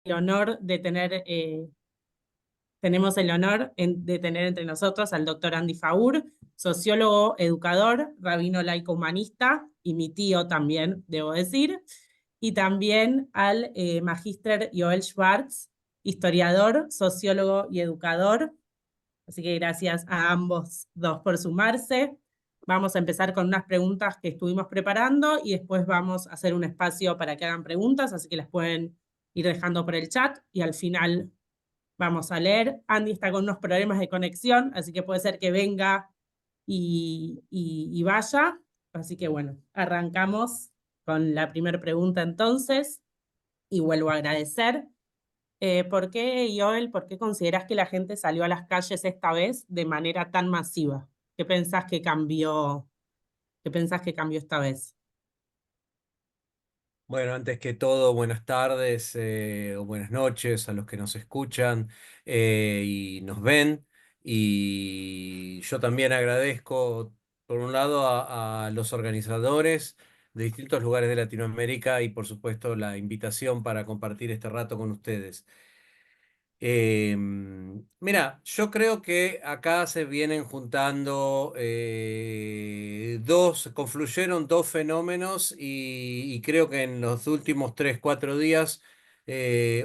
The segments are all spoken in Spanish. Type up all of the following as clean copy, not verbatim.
el honor de tenemos el honor de tener entre nosotros al doctor Andy Faur, sociólogo, educador, rabino laico humanista y mi tío también, debo decir, y también al magíster Joel Schwartz, historiador, sociólogo y educador. Así que gracias a ambos dos por sumarse. Vamos a empezar con unas preguntas que estuvimos preparando y después vamos a hacer un espacio para que hagan preguntas, así que las pueden ir dejando por el chat y al final vamos a leer. Andy está con unos problemas de conexión, así que puede ser que venga y vaya. Así que bueno, arrancamos con la primera pregunta entonces y vuelvo a agradecer. ¿Por qué, Joel, por qué consideras que la gente salió a las calles esta vez de manera tan masiva? ¿Qué pensás que cambió? ¿Qué pensás que cambió esta vez? Bueno, antes que todo, buenas tardes o buenas noches a los que nos escuchan y nos ven. Y yo también agradezco, por un lado, a los organizadores de distintos lugares de Latinoamérica y, por supuesto, la invitación para compartir este rato con ustedes. Mira, yo creo que acá se vienen juntando confluyeron dos fenómenos y creo que en los últimos 3, 4 días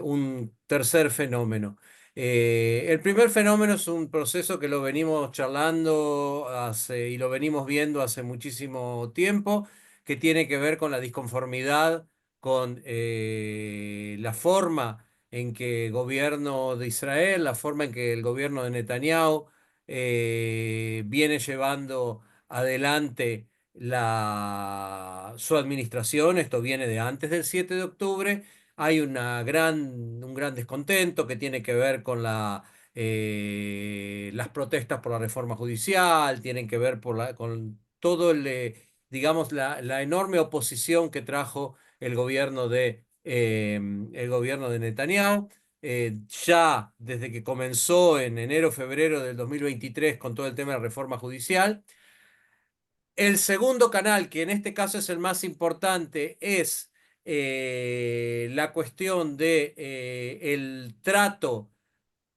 un tercer fenómeno. El primer fenómeno es un proceso que lo venimos charlando y lo venimos viendo hace muchísimo tiempo, que tiene que ver con la disconformidad, con la forma en que el gobierno de Israel, la forma en que el gobierno de Netanyahu viene llevando adelante su administración. Esto viene de antes del 7 de octubre. Hay un gran descontento que tiene que ver con las protestas por la reforma judicial, tienen que ver con todo digamos, la enorme oposición que trajo el gobierno de Netanyahu. Ya desde que comenzó en enero, febrero del 2023 con todo el tema de la reforma judicial. El segundo canal, que en este caso es el más importante, es la cuestión de el trato.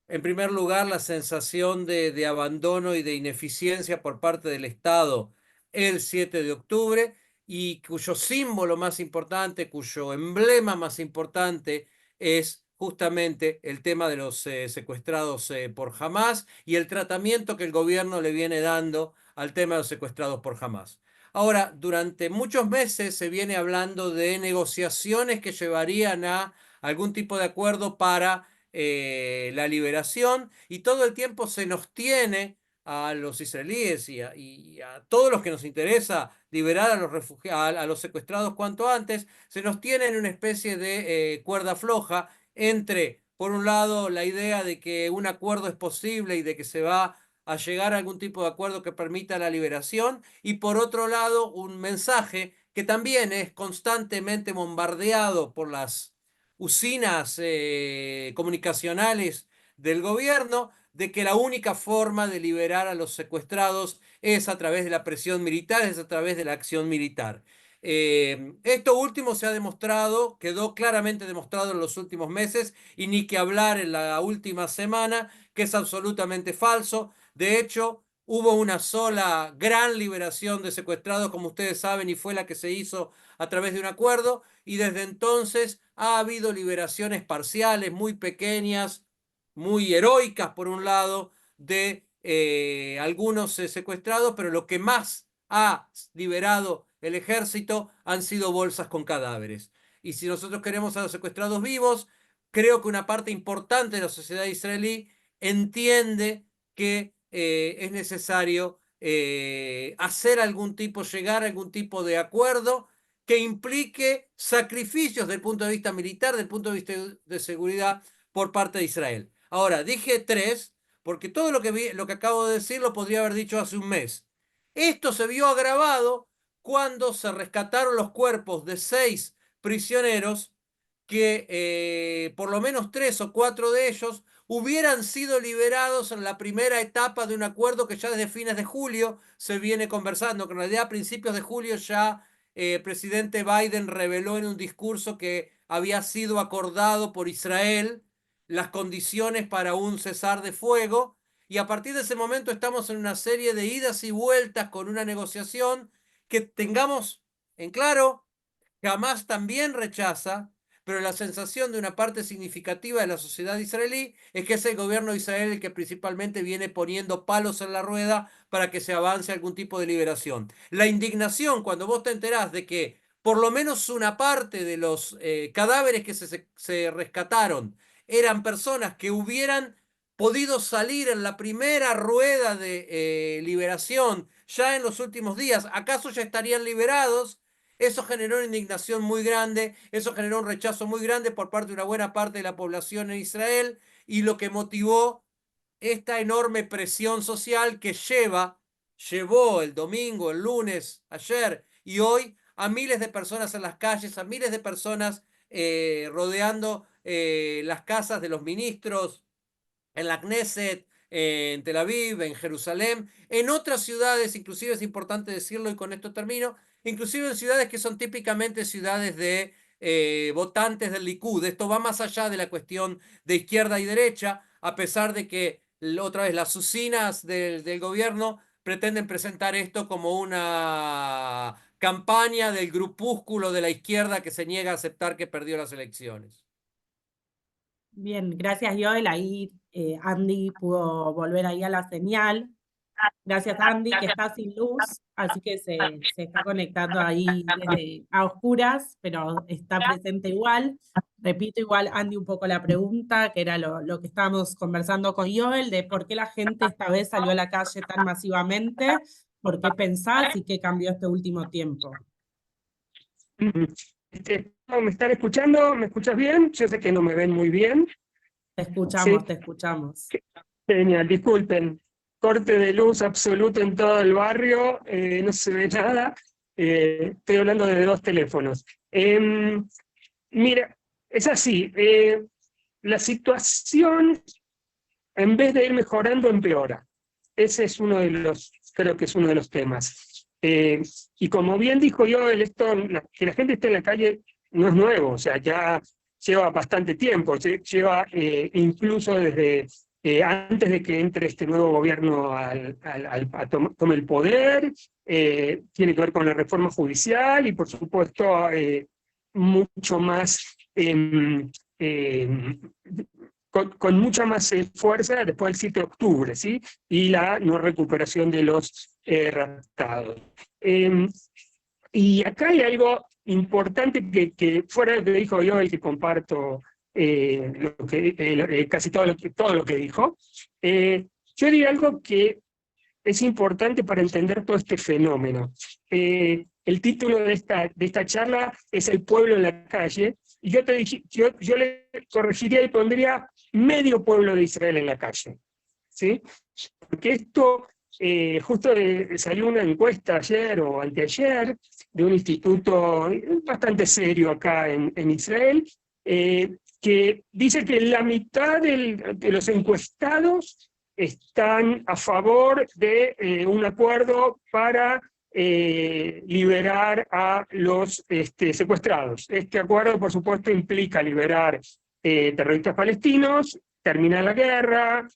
En primer lugar, la sensación de abandono y de ineficiencia por parte del Estado el 7 de octubre, y cuyo símbolo más importante, cuyo emblema más importante es justamente el tema de los secuestrados por Hamás y el tratamiento que el gobierno le viene dando al tema de los secuestrados por Hamás. Ahora, durante muchos meses se viene hablando de negociaciones que llevarían a algún tipo de acuerdo para la liberación, y todo el tiempo se nos tiene a los israelíes y a todos los que nos interesa liberar a los refugiados, a los secuestrados cuanto antes, se nos tiene en una especie de cuerda floja entre, por un lado, la idea de que un acuerdo es posible y de que se va a llegar a algún tipo de acuerdo que permita la liberación, y por otro lado, un mensaje que también es constantemente bombardeado por las usinas comunicacionales del gobierno, de que la única forma de liberar a los secuestrados es a través de la presión militar, es a través de la acción militar. Esto último se ha demostrado, quedó claramente demostrado en los últimos meses, y ni que hablar en la última semana, que es absolutamente falso. De hecho, hubo una sola gran liberación de secuestrados, como ustedes saben, y fue la que se hizo a través de un acuerdo, y desde entonces ha habido liberaciones parciales, muy pequeñas, muy heroicas por un lado, de algunos secuestrados, pero lo que más ha liberado el ejército han sido bolsas con cadáveres. Y si nosotros queremos a los secuestrados vivos, creo que una parte importante de la sociedad israelí entiende que es necesario hacer algún tipo, llegar a algún tipo de acuerdo que implique sacrificios desde el punto de vista militar, desde el punto de vista de seguridad por parte de Israel. Ahora, dije tres, porque todo lo que acabo de decir lo podría haber dicho hace un mes. Esto se vio agravado cuando se rescataron los cuerpos de 6 prisioneros que por lo menos 3 o 4 de ellos hubieran sido liberados en la primera etapa de un acuerdo que ya desde fines de julio se viene conversando, que en realidad a principios de julio ya el presidente Biden reveló en un discurso que había sido acordado por Israel las condiciones para un cesar de fuego, y a partir de ese momento estamos en una serie de idas y vueltas con una negociación que tengamos en claro, Hamás también rechaza, pero la sensación de una parte significativa de la sociedad israelí es que es el gobierno de Israel el que principalmente viene poniendo palos en la rueda para que se avance algún tipo de liberación. La indignación cuando vos te enterás de que por lo menos una parte de los cadáveres que se rescataron eran personas que hubieran podido salir en la primera rueda de liberación ya en los últimos días, ¿acaso ya estarían liberados? Eso generó una indignación muy grande, eso generó un rechazo muy grande por parte de una buena parte de la población en Israel, y lo que motivó esta enorme presión social que llevó el domingo, el lunes, ayer y hoy a miles de personas en las calles, a miles de personas rodeando las casas de los ministros, en la Knesset, en Tel Aviv, en Jerusalén, en otras ciudades, inclusive es importante decirlo y con esto termino, inclusive en ciudades que son típicamente ciudades de votantes del Likud. Esto va más allá de la cuestión de izquierda y derecha, a pesar de que otra vez las usinas del gobierno pretenden presentar esto como una campaña del grupúsculo de la izquierda que se niega a aceptar que perdió las elecciones. Bien, gracias Joel. Ahí Andy pudo volver ahí a la señal. Gracias Andy, que está sin luz, así que se está conectando ahí desde a oscuras, pero está presente igual. Repito igual, Andy, un poco la pregunta, que era lo que estábamos conversando con Joel, de por qué la gente esta vez salió a la calle tan masivamente, por qué pensás y qué cambió este último tiempo. ¿Me están escuchando? ¿Me escuchas bien? Yo sé que no me ven muy bien. Te Sí, escuchamos, te escuchamos. genial, disculpen. Corte de luz absoluto en todo el barrio, no se ve nada. Estoy hablando de 2 teléfonos. Mira, es así, la situación, en vez de ir mejorando, empeora. Ese es creo que es uno de los temas. Y como bien dijo yo, que la gente esté en la calle no es nuevo, o sea, ya lleva bastante tiempo, lleva incluso desde antes de que entre este nuevo gobierno tome el poder, tiene que ver con la reforma judicial y por supuesto mucho más con mucha más fuerza después del 7 de octubre, ¿sí? Y la no recuperación de los raptados. Y acá hay algo importante que fuera de lo que dijo yo, el que comparto casi todo lo que dijo, yo diría algo que es importante para entender todo este fenómeno. El título de esta charla es El pueblo en la calle, y yo le corregiría y pondría medio pueblo de Israel en la calle, ¿sí? Porque esto, justo salió una encuesta ayer o anteayer de un instituto bastante serio acá en Israel, que dice que la mitad de los encuestados están a favor de un acuerdo para liberar a los secuestrados. Este acuerdo, por supuesto, implica liberar terroristas palestinos, terminar la guerra,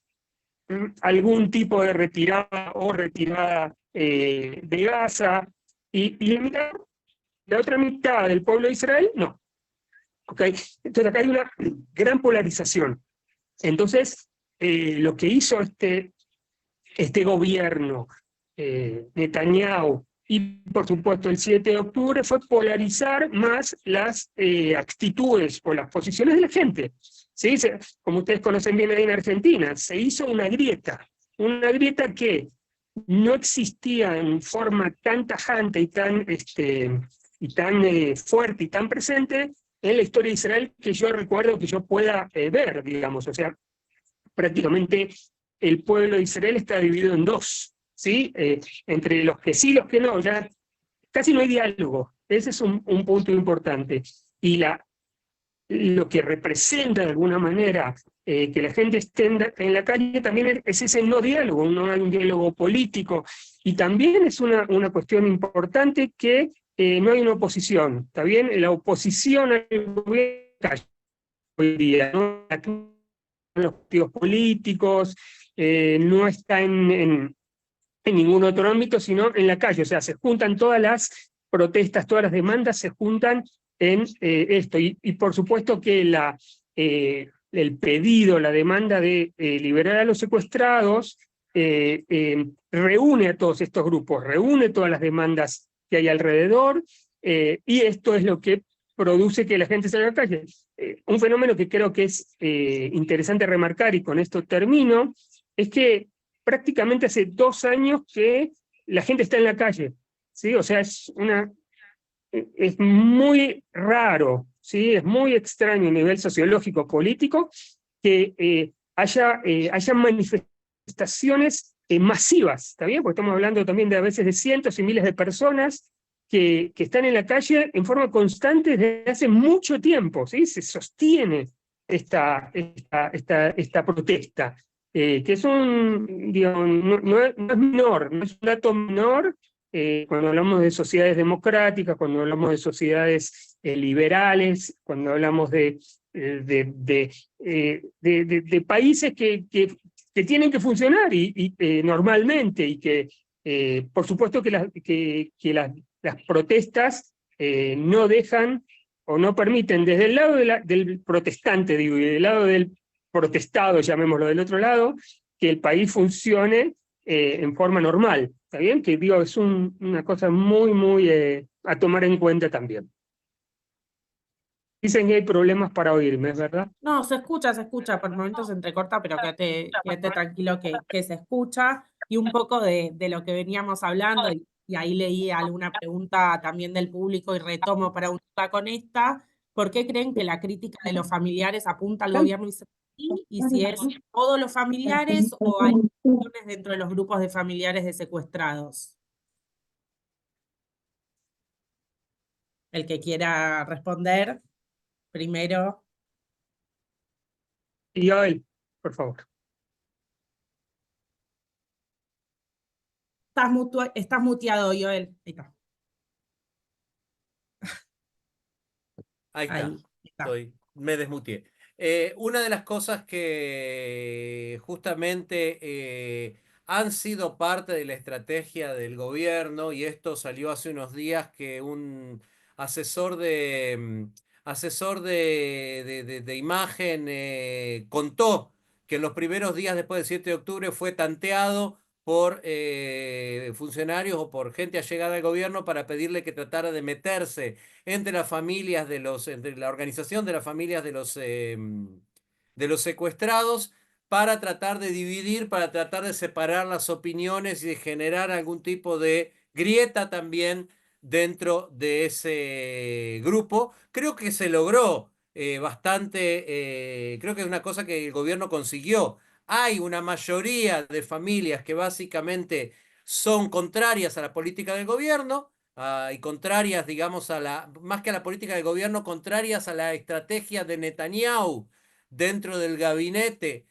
algún tipo de retirada de Gaza, y la otra mitad del pueblo de Israel, no. ¿Okay? Entonces acá hay una gran polarización. Entonces, lo que hizo este gobierno, Netanyahu, y por supuesto el 7 de octubre, fue polarizar más las actitudes o las posiciones de la gente. ¿Sí? Como ustedes conocen bien ahí en Argentina, se hizo una grieta que no existía en forma tan tajante y tan fuerte y tan presente en la historia de Israel que yo recuerdo que yo pueda ver, digamos. O sea, prácticamente el pueblo de Israel está dividido en 2, ¿sí? Entre los que sí y los que no, ya casi no hay diálogo. Ese es un punto importante. Y lo que representa de alguna manera que la gente esté en la calle también es ese no diálogo, no hay un diálogo político. Y también es una cuestión importante que no hay una oposición, ¿está bien? La oposición al gobierno calle hoy día, no en los partidos políticos, no está en ningún otro ámbito, sino en la calle. O sea, se juntan todas las protestas, todas las demandas se juntan en esto. Y por supuesto que el pedido, la demanda de liberar a los secuestrados reúne a todos estos grupos, reúne todas las demandas que hay alrededor, y esto es lo que produce que la gente salga a la calle. Un fenómeno que creo que es interesante remarcar, y con esto termino, es que prácticamente hace 2 años que la gente está en la calle, ¿sí? O sea, es muy raro, ¿sí? Es muy extraño a nivel sociológico, político, que haya manifestaciones masivas, ¿está bien? Porque estamos hablando también de a veces de cientos y miles de personas que están en la calle en forma constante desde hace mucho tiempo, ¿sí? Se sostiene esta protesta. Que es digamos, no es menor, no es un dato menor cuando hablamos de sociedades democráticas, cuando hablamos de sociedades liberales, cuando hablamos de países que tienen que funcionar normalmente, y que por supuesto que las protestas no dejan o no permiten, desde el lado del protestante, digo, y del lado del protestado, llamémoslo del otro lado, que el país funcione en forma normal. ¿Está bien? Que digo, es una cosa muy, muy a tomar en cuenta también. Dicen que hay problemas para oírme, ¿es verdad? No, se escucha, por momentos se entrecorta, pero quédate tranquilo que se escucha. Y un poco de lo que veníamos hablando, y ahí leí alguna pregunta también del público y retomo para unirla con esta. ¿Por qué creen que la crítica de los familiares apunta al gobierno israelí? Y si es todos los familiares o hay cuestiones dentro de los grupos de familiares de secuestrados. El que quiera responder primero. Y Joel, por favor. Estás muteado, Joel. Ahí está. Ahí está, Ahí está. me desmuteé. Una de las cosas que justamente han sido parte de la estrategia del gobierno, y esto salió hace unos días, que un asesor de imagen contó que en los primeros días después del 7 de octubre fue tanteado por funcionarios o por gente allegada al gobierno para pedirle que tratara de meterse entre las familias entre la organización de las familias de los secuestrados, para tratar de dividir, para tratar de separar las opiniones y de generar algún tipo de grieta también dentro de ese grupo. Creo que se logró bastante, creo que es una cosa que el gobierno consiguió. Hay una mayoría de familias que básicamente son contrarias a la política del gobierno, y contrarias, digamos, más que a la política del gobierno, contrarias a la estrategia de Netanyahu dentro del gabinete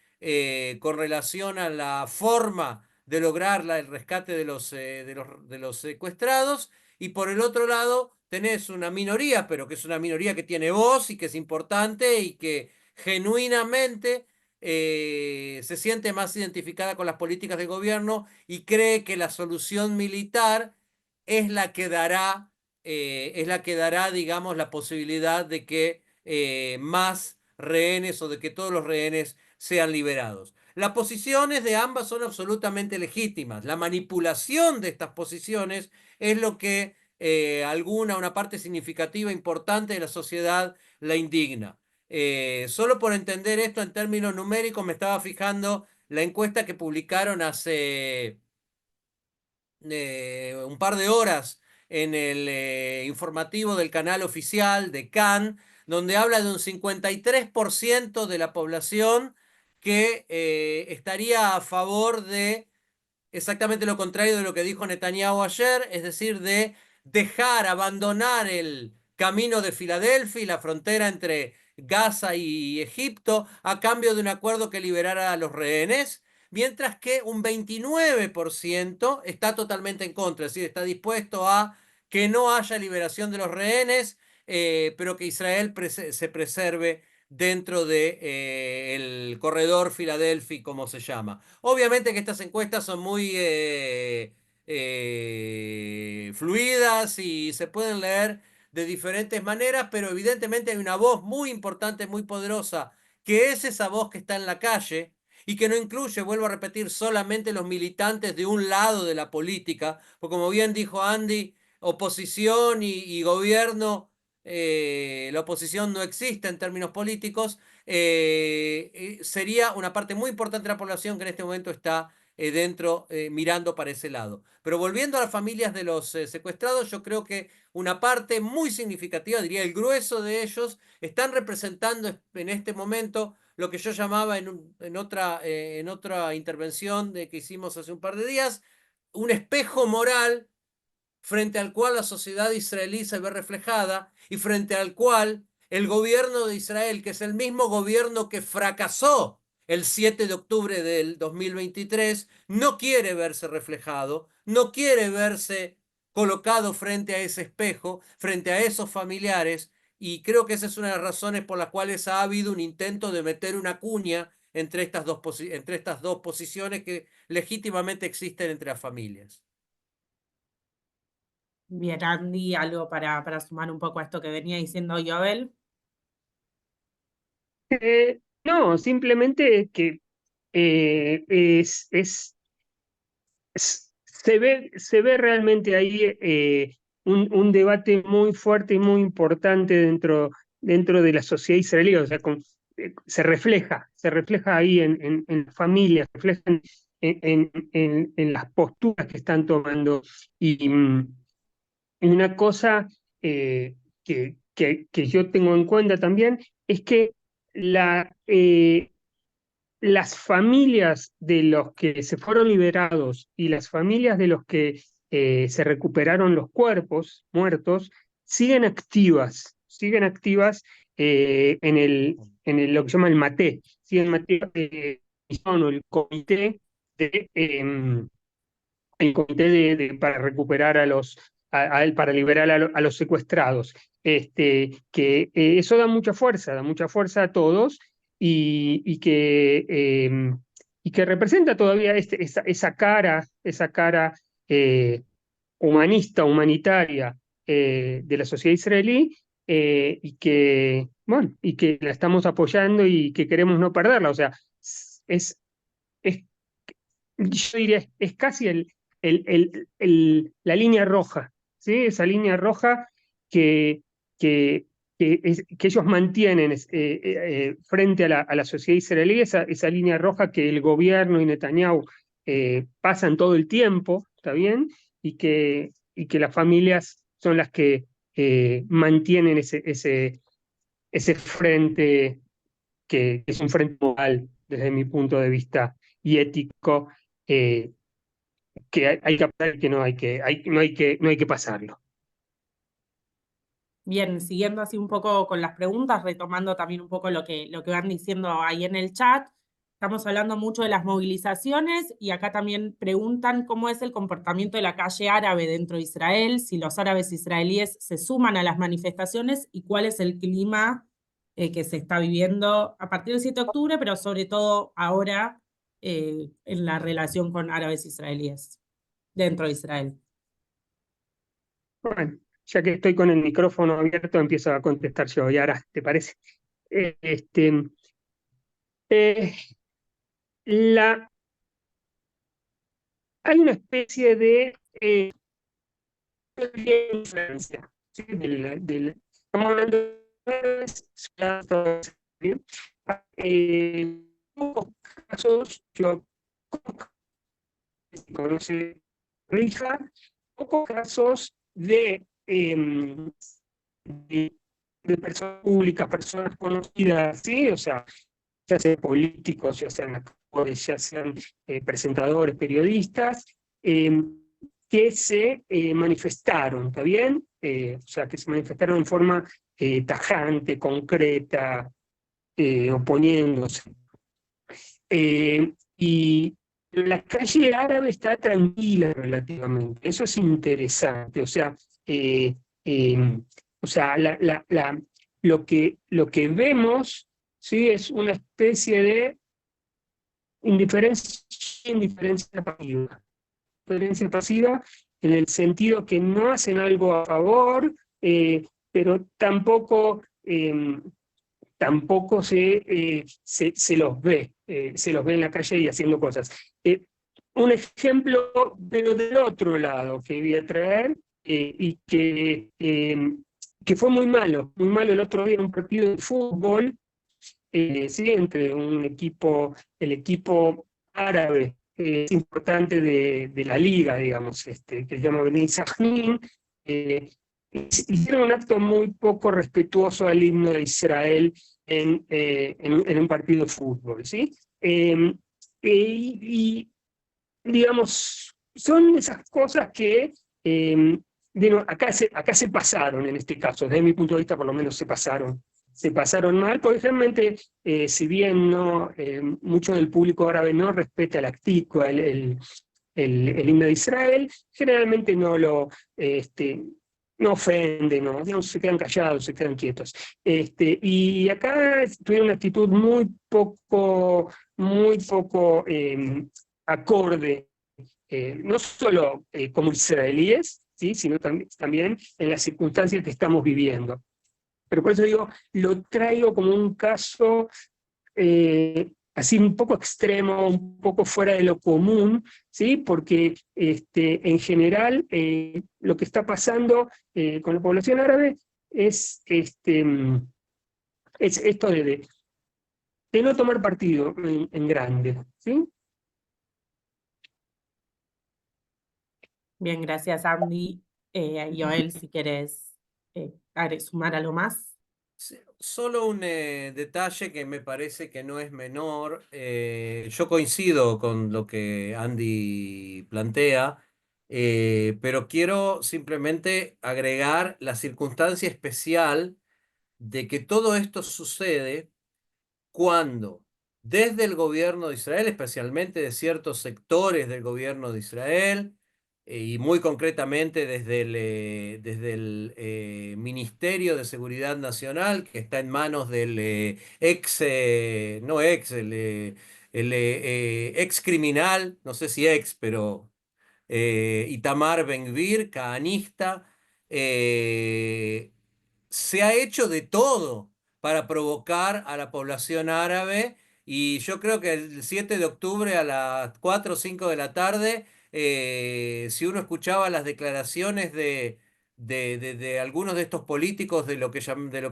con relación a la forma de lograr el rescate de los secuestrados. Y por el otro lado tenés una minoría, pero que es una minoría que tiene voz y que es importante y que genuinamente se siente más identificada con las políticas del gobierno y cree que la solución militar es la que dará, digamos, la posibilidad de que más rehenes, o de que todos los rehenes sean liberados. Las posiciones de ambas son absolutamente legítimas. La manipulación de estas posiciones es lo que una parte significativa, importante de la sociedad la indigna. Solo por entender esto en términos numéricos, me estaba fijando la encuesta que publicaron hace un par de horas en el informativo del canal oficial de Cannes, donde habla de un 53% de la población que estaría a favor de exactamente lo contrario de lo que dijo Netanyahu ayer, es decir, de abandonar el camino de Filadelfia y la frontera entre Gaza y Egipto a cambio de un acuerdo que liberara a los rehenes, mientras que un 29% está totalmente en contra, es decir, está dispuesto a que no haya liberación de los rehenes, pero que Israel se preserve dentro de el corredor Filadelfia, como se llama. Obviamente que estas encuestas son muy fluidas y se pueden leer de diferentes maneras, pero evidentemente hay una voz muy importante, muy poderosa, que es esa voz que está en la calle y que no incluye, vuelvo a repetir, solamente los militantes de un lado de la política, porque como bien dijo Andy, oposición y gobierno, la oposición no existe en términos políticos, sería una parte muy importante de la población que en este momento está mirando para ese lado. Pero volviendo a las familias de los secuestrados, yo creo que una parte muy significativa, diría el grueso de ellos, están representando en este momento lo que yo llamaba en otra intervención que hicimos hace un par de días, un espejo moral frente al cual la sociedad israelí se ve reflejada y frente al cual el gobierno de Israel, que es el mismo gobierno que fracasó el 7 de octubre del 2023, no quiere verse reflejado, no quiere verse colocado frente a ese espejo, frente a esos familiares, y creo que esa es una de las razones por las cuales ha habido un intento de meter una cuña entre estas dos posiciones que legítimamente existen entre las familias. Bien, Andy, algo para sumar un poco a esto que venía diciendo Joel. No, simplemente que se ve realmente ahí un debate muy fuerte y muy importante dentro de la sociedad israelí. O sea, se refleja ahí en las familias, se refleja en las posturas que están tomando. Y una cosa que yo tengo en cuenta también es que las familias de los que se fueron liberados y las familias de los que se recuperaron los cuerpos muertos siguen activas lo que se llama el MATE, siguen activas o el comité para recuperar para liberar a los secuestrados. Que eso da mucha fuerza a todos y que representa todavía esa cara eh, humanitaria de la sociedad israelí, y que la estamos apoyando y que queremos no perderla. O sea, es, es yo diría, es casi la línea roja, ¿sí? Esa línea roja que, que, que ellos mantienen frente a la sociedad israelí, esa línea roja que el gobierno y Netanyahu pasan todo el tiempo, ¿está bien? Y que las familias son las que mantienen ese frente, que es un frente moral desde mi punto de vista y ético, que hay que aprender, que no hay que pasarlo. Bien, siguiendo así un poco con las preguntas, retomando también un poco lo que van diciendo ahí en el chat. Estamos hablando mucho de las movilizaciones y acá también preguntan cómo es el comportamiento de la calle árabe dentro de Israel, si los árabes israelíes se suman a las manifestaciones y cuál es el clima que se está viviendo a partir del 7 de octubre, pero sobre todo ahora en la relación con árabes israelíes dentro de Israel. Bueno, ya que estoy con el micrófono abierto, empiezo a contestar yo. Y ahora, ¿te parece? Eh, la, hay una especie de influencia, ¿sí? Estamos hablando de pocos casos, yo conoce Rija, pocos casos de personas públicas, personas conocidas, ¿sí? O sea, ya sean políticos, ya sean actores, ya sean presentadores, periodistas, que se manifestaron, ¿está bien? O sea, que se manifestaron en forma tajante, concreta, oponiéndose. Y la calle árabe está tranquila relativamente, eso es interesante, o sea, o sea, lo que vemos, ¿sí? Es una especie de indiferencia pasiva. Indiferencia pasiva en el sentido que no hacen algo a favor, pero tampoco se los ve en la calle y haciendo cosas. Un ejemplo, pero del otro lado que voy a traer, y que fue muy malo el otro día en un partido de fútbol, sí, entre el equipo árabe importante de la liga, digamos, que se llama Bnei Sahnin, hicieron un acto muy poco respetuoso al himno de Israel en un partido de fútbol, ¿sí? Y, digamos, son esas cosas que, acá se pasaron en este caso, desde mi punto de vista por lo menos se pasaron mal, porque realmente, si bien no, mucho del público árabe no respeta el Actikva, el himno de Israel, generalmente no ofende, no, se quedan callados, se quedan quietos. Y acá tuvieron una actitud muy poco acorde, no solo como israelíes, ¿sí? Sino también en las circunstancias que estamos viviendo. Pero por eso digo, lo traigo como un caso así un poco extremo, un poco fuera de lo común, ¿sí? Porque en general lo que está pasando con la población árabe es esto de no tomar partido en grande, ¿sí? Bien, gracias, Andy. Joel, si quieres sumar algo más. Sí, solo un detalle que me parece que no es menor. Yo coincido con lo que Andy plantea, pero quiero simplemente agregar la circunstancia especial de que todo esto sucede cuando desde el gobierno de Israel, especialmente de ciertos sectores del gobierno de Israel, y muy concretamente desde el Ministerio de Seguridad Nacional, que está en manos del ex criminal, no sé si ex, pero Itamar Ben-Gvir, caanista, eh, se ha hecho de todo para provocar a la población árabe y yo creo que el 7 de octubre a las 4 o 5 de la tarde, si uno escuchaba las declaraciones de algunos de estos políticos de lo que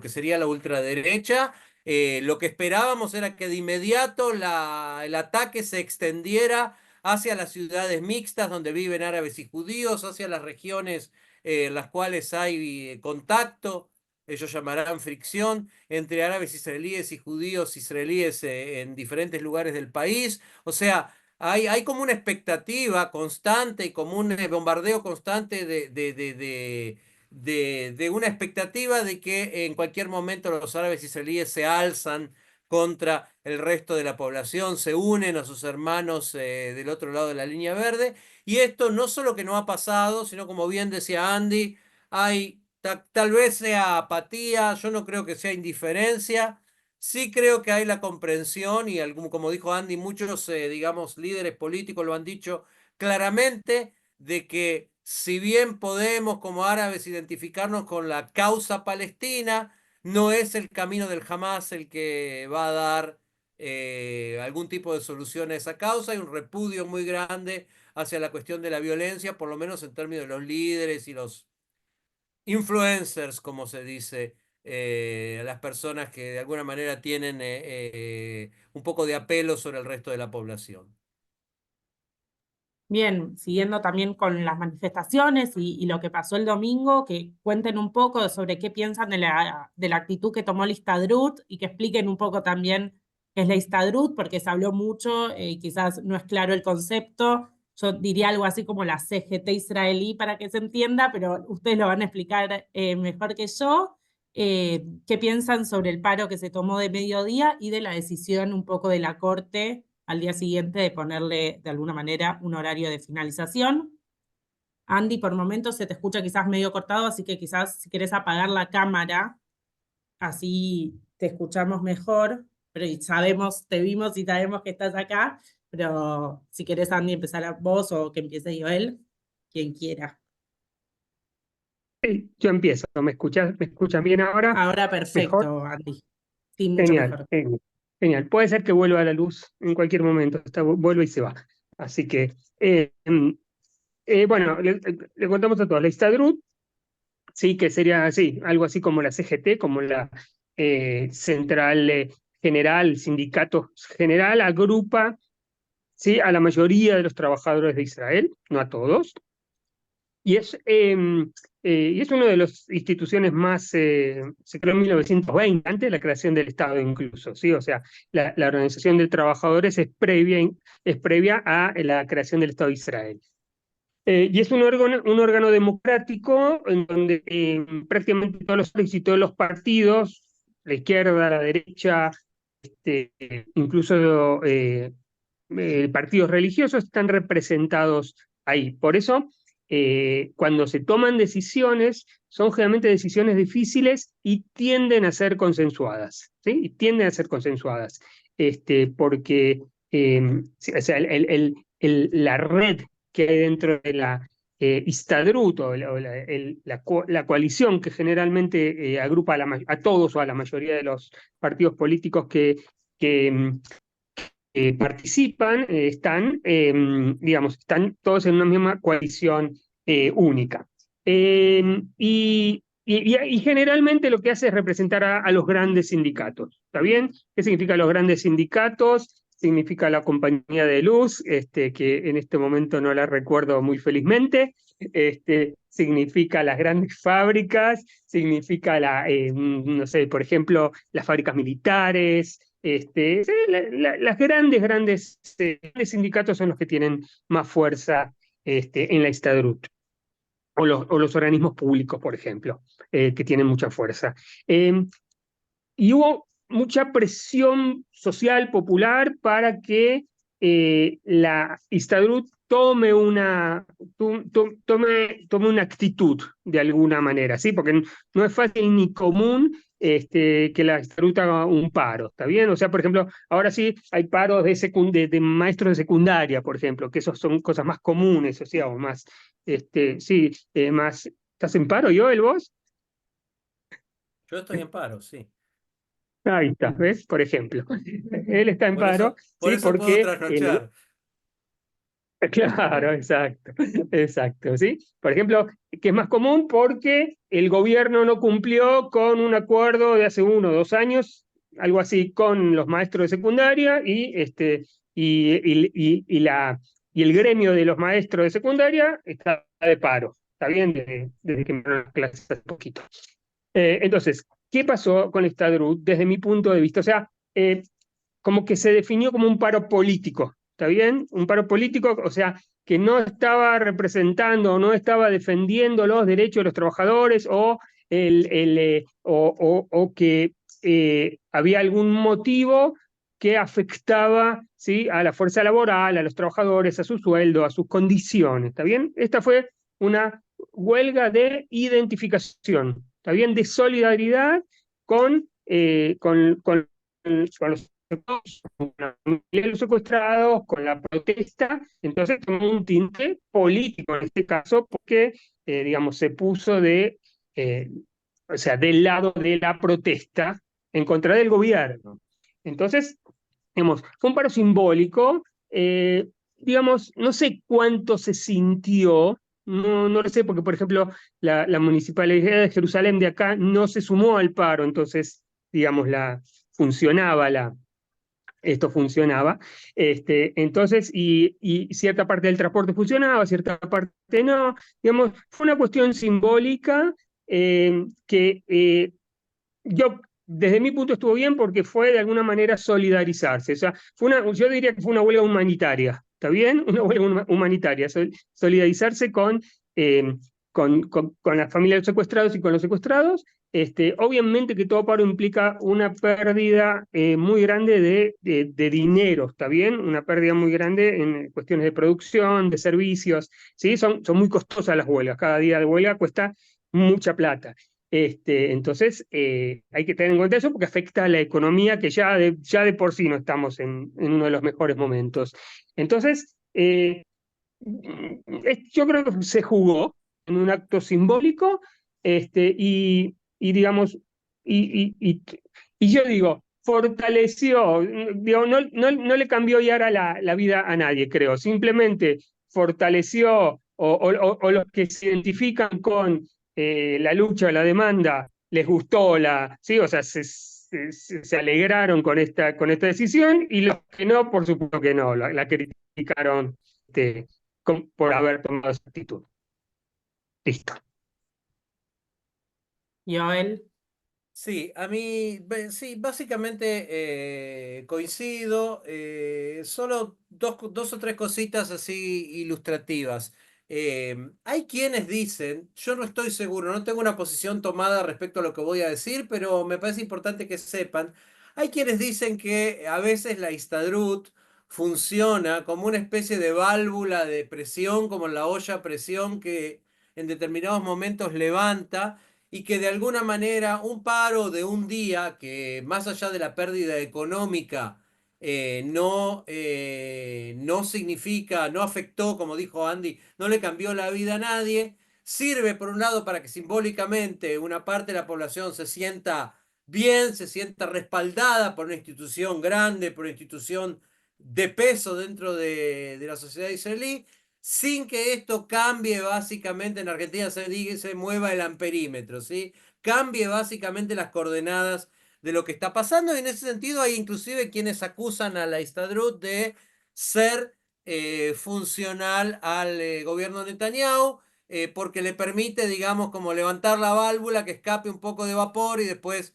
sería la ultraderecha, lo que esperábamos era que de inmediato el ataque se extendiera hacia las ciudades mixtas donde viven árabes y judíos, hacia las regiones en las cuales hay contacto, ellos llamarán fricción, entre árabes israelíes y judíos israelíes en diferentes lugares del país. O sea, hay como una expectativa constante y como un bombardeo constante de una expectativa de que en cualquier momento los árabes israelíes se alzan contra el resto de la población, se unen a sus hermanos del otro lado de la línea verde. Y esto no solo que no ha pasado, sino como bien decía Andy, tal vez sea apatía, yo no creo que sea indiferencia, sí creo que hay la comprensión y como dijo Andy, muchos, digamos, líderes políticos lo han dicho claramente, de que si bien podemos como árabes identificarnos con la causa palestina, no es el camino del Hamas el que va a dar algún tipo de solución a esa causa. Hay un repudio muy grande hacia la cuestión de la violencia, por lo menos en términos de los líderes y los influencers, como se dice, las personas que de alguna manera tienen un poco de apelo sobre el resto de la población. Bien, siguiendo también con las manifestaciones y lo que pasó el domingo, que cuenten un poco sobre qué piensan de la actitud que tomó el Histadrut y que expliquen un poco también qué es la Histadrut, porque se habló mucho y quizás no es claro el concepto. Yo diría algo así como la CGT israelí para que se entienda, pero ustedes lo van a explicar mejor que yo. ¿Qué piensan sobre el paro que se tomó de mediodía y de la decisión un poco de la Corte al día siguiente de ponerle de alguna manera un horario de finalización? Andy, por momentos se te escucha quizás medio cortado, así que quizás si querés apagar la cámara, así te escuchamos mejor, pero sabemos, te vimos y sabemos que estás acá, pero si querés, Andy, empezar a vos o que empiece Joel, quien quiera. Sí, yo empiezo. ¿Me escuchan bien ahora? Ahora ¿Mejor? perfecto, Andy. Sí, mucho Genial, mejor. genial, genial. Puede ser que vuelva a la luz en cualquier momento, vuelve y se va. Así que, bueno, le contamos a todos. La Histadrut, sí, que sería así, algo así como la CGT, como la Central General, Sindicato General, agrupa, sí, a la mayoría de los trabajadores de Israel, no a todos, y es una de las instituciones más, se creó en 1920, antes de la creación del Estado incluso, ¿sí? O sea, la Organización de Trabajadores es previa a la creación del Estado de Israel. Y es un órgano democrático en donde prácticamente todos los partidos, la izquierda, la derecha, incluso partidos religiosos, están representados ahí. Por eso, cuando se toman decisiones, son generalmente decisiones difíciles y tienden a ser consensuadas, ¿sí? Y tienden a ser consensuadas, porque sí, o sea, la red que hay dentro de la Histadrut, la coalición que generalmente agrupa a todos o a la mayoría de los partidos políticos que participan, digamos, están todos en una misma coalición única. Y generalmente lo que hace es representar a los grandes sindicatos. ¿Está bien? ¿Qué significa los grandes sindicatos? Significa la compañía de luz, que en este momento no la recuerdo muy felizmente. Significa las grandes fábricas, significa no sé, por ejemplo, las fábricas militares. Sí, las grandes sindicatos son los que tienen más fuerza en la Histadrut, o los organismos públicos, por ejemplo, que tienen mucha fuerza. Y hubo mucha presión social, popular, para que la Histadrut tome una actitud de alguna manera, ¿sí? Porque no es fácil ni común que la Histadrut haga un paro, ¿está bien? O sea, por ejemplo, ahora sí hay paros de maestros de secundaria, por ejemplo, que esos son cosas más comunes, o sea, o más, sí, más. ¿Estás en paro, Joel, vos? Yo estoy en paro, sí. Ahí está, ¿ves? Por ejemplo, él está en paro, Por ¿sí? eso puedo Porque trasnochar. claro, exacto, exacto, ¿sí? Por ejemplo, que es más común porque el gobierno no cumplió con un acuerdo de hace 1 o 2 años, algo así, con los maestros de secundaria y el gremio de los maestros de secundaria está de paro, ¿está bien? Desde que empezaron las clases hace poquito. Entonces, ¿qué pasó con esta DRUT desde mi punto de vista? O sea, como que se definió como un paro político, ¿está bien? Un paro político, o sea, que no estaba representando o no estaba defendiendo los derechos de los trabajadores o que había algún motivo que afectaba, ¿sí? A la fuerza laboral, a los trabajadores, a su sueldo, a sus condiciones, ¿está bien? Esta fue una huelga de identificación, ¿está bien? De solidaridad con los los secuestrados, con la protesta. Entonces tomó un tinte político en este caso, porque, digamos, se puso o sea, del lado de la protesta en contra del gobierno. Entonces, digamos, fue un paro simbólico, digamos, no sé cuánto se sintió, no lo sé, porque, por ejemplo, la Municipalidad de Jerusalén de acá no se sumó al paro, entonces, digamos, funcionaba esto funcionaba. Entonces, y cierta parte del transporte funcionaba, cierta parte no. Digamos, fue una cuestión simbólica que yo, desde mi punto, estuvo bien porque fue de alguna manera solidarizarse. O sea, yo diría que fue una huelga humanitaria, ¿está bien? Una huelga humanitaria, solidarizarse con la familia de los secuestrados y con los secuestrados, Obviamente que todo paro implica una pérdida muy grande de dinero, ¿está bien? Una pérdida muy grande en cuestiones de producción, de servicios, ¿sí? Son muy costosas las huelgas, cada día de huelga cuesta mucha plata. Entonces, hay que tener en cuenta eso porque afecta a la economía que ya de por sí no estamos en uno de los mejores momentos. Entonces, yo creo que se jugó en un acto simbólico y digamos, y yo digo, fortaleció, digo, no le cambió Yara la vida a nadie, creo, simplemente fortaleció o los que se identifican con la lucha, la demanda, les gustó ¿sí? O sea, se alegraron con esta decisión y los que no, por supuesto que no, la criticaron por haber tomado esa actitud. Listo. Joel. Sí, a mí, sí, básicamente coincido, solo dos o tres cositas así ilustrativas. Hay quienes dicen, yo no estoy seguro, no tengo una posición tomada respecto a lo que voy a decir, pero me parece importante que sepan, hay quienes dicen que a veces la Histadrut funciona como una especie de válvula de presión, como la olla a presión que en determinados momentos levanta y que de alguna manera un paro de un día, que más allá de la pérdida económica, no significa, no afectó, como dijo Andy, no le cambió la vida a nadie, sirve por un lado para que simbólicamente una parte de la población se sienta bien, se sienta respaldada por una institución grande, por una institución de peso dentro de la sociedad israelí, sin que esto cambie básicamente, en Argentina se mueva el amperímetro, ¿sí? Cambie básicamente las coordenadas de lo que está pasando, y en ese sentido hay inclusive quienes acusan a la Histadrut de ser funcional al gobierno de Netanyahu, porque le permite, digamos, como levantar la válvula, que escape un poco de vapor y después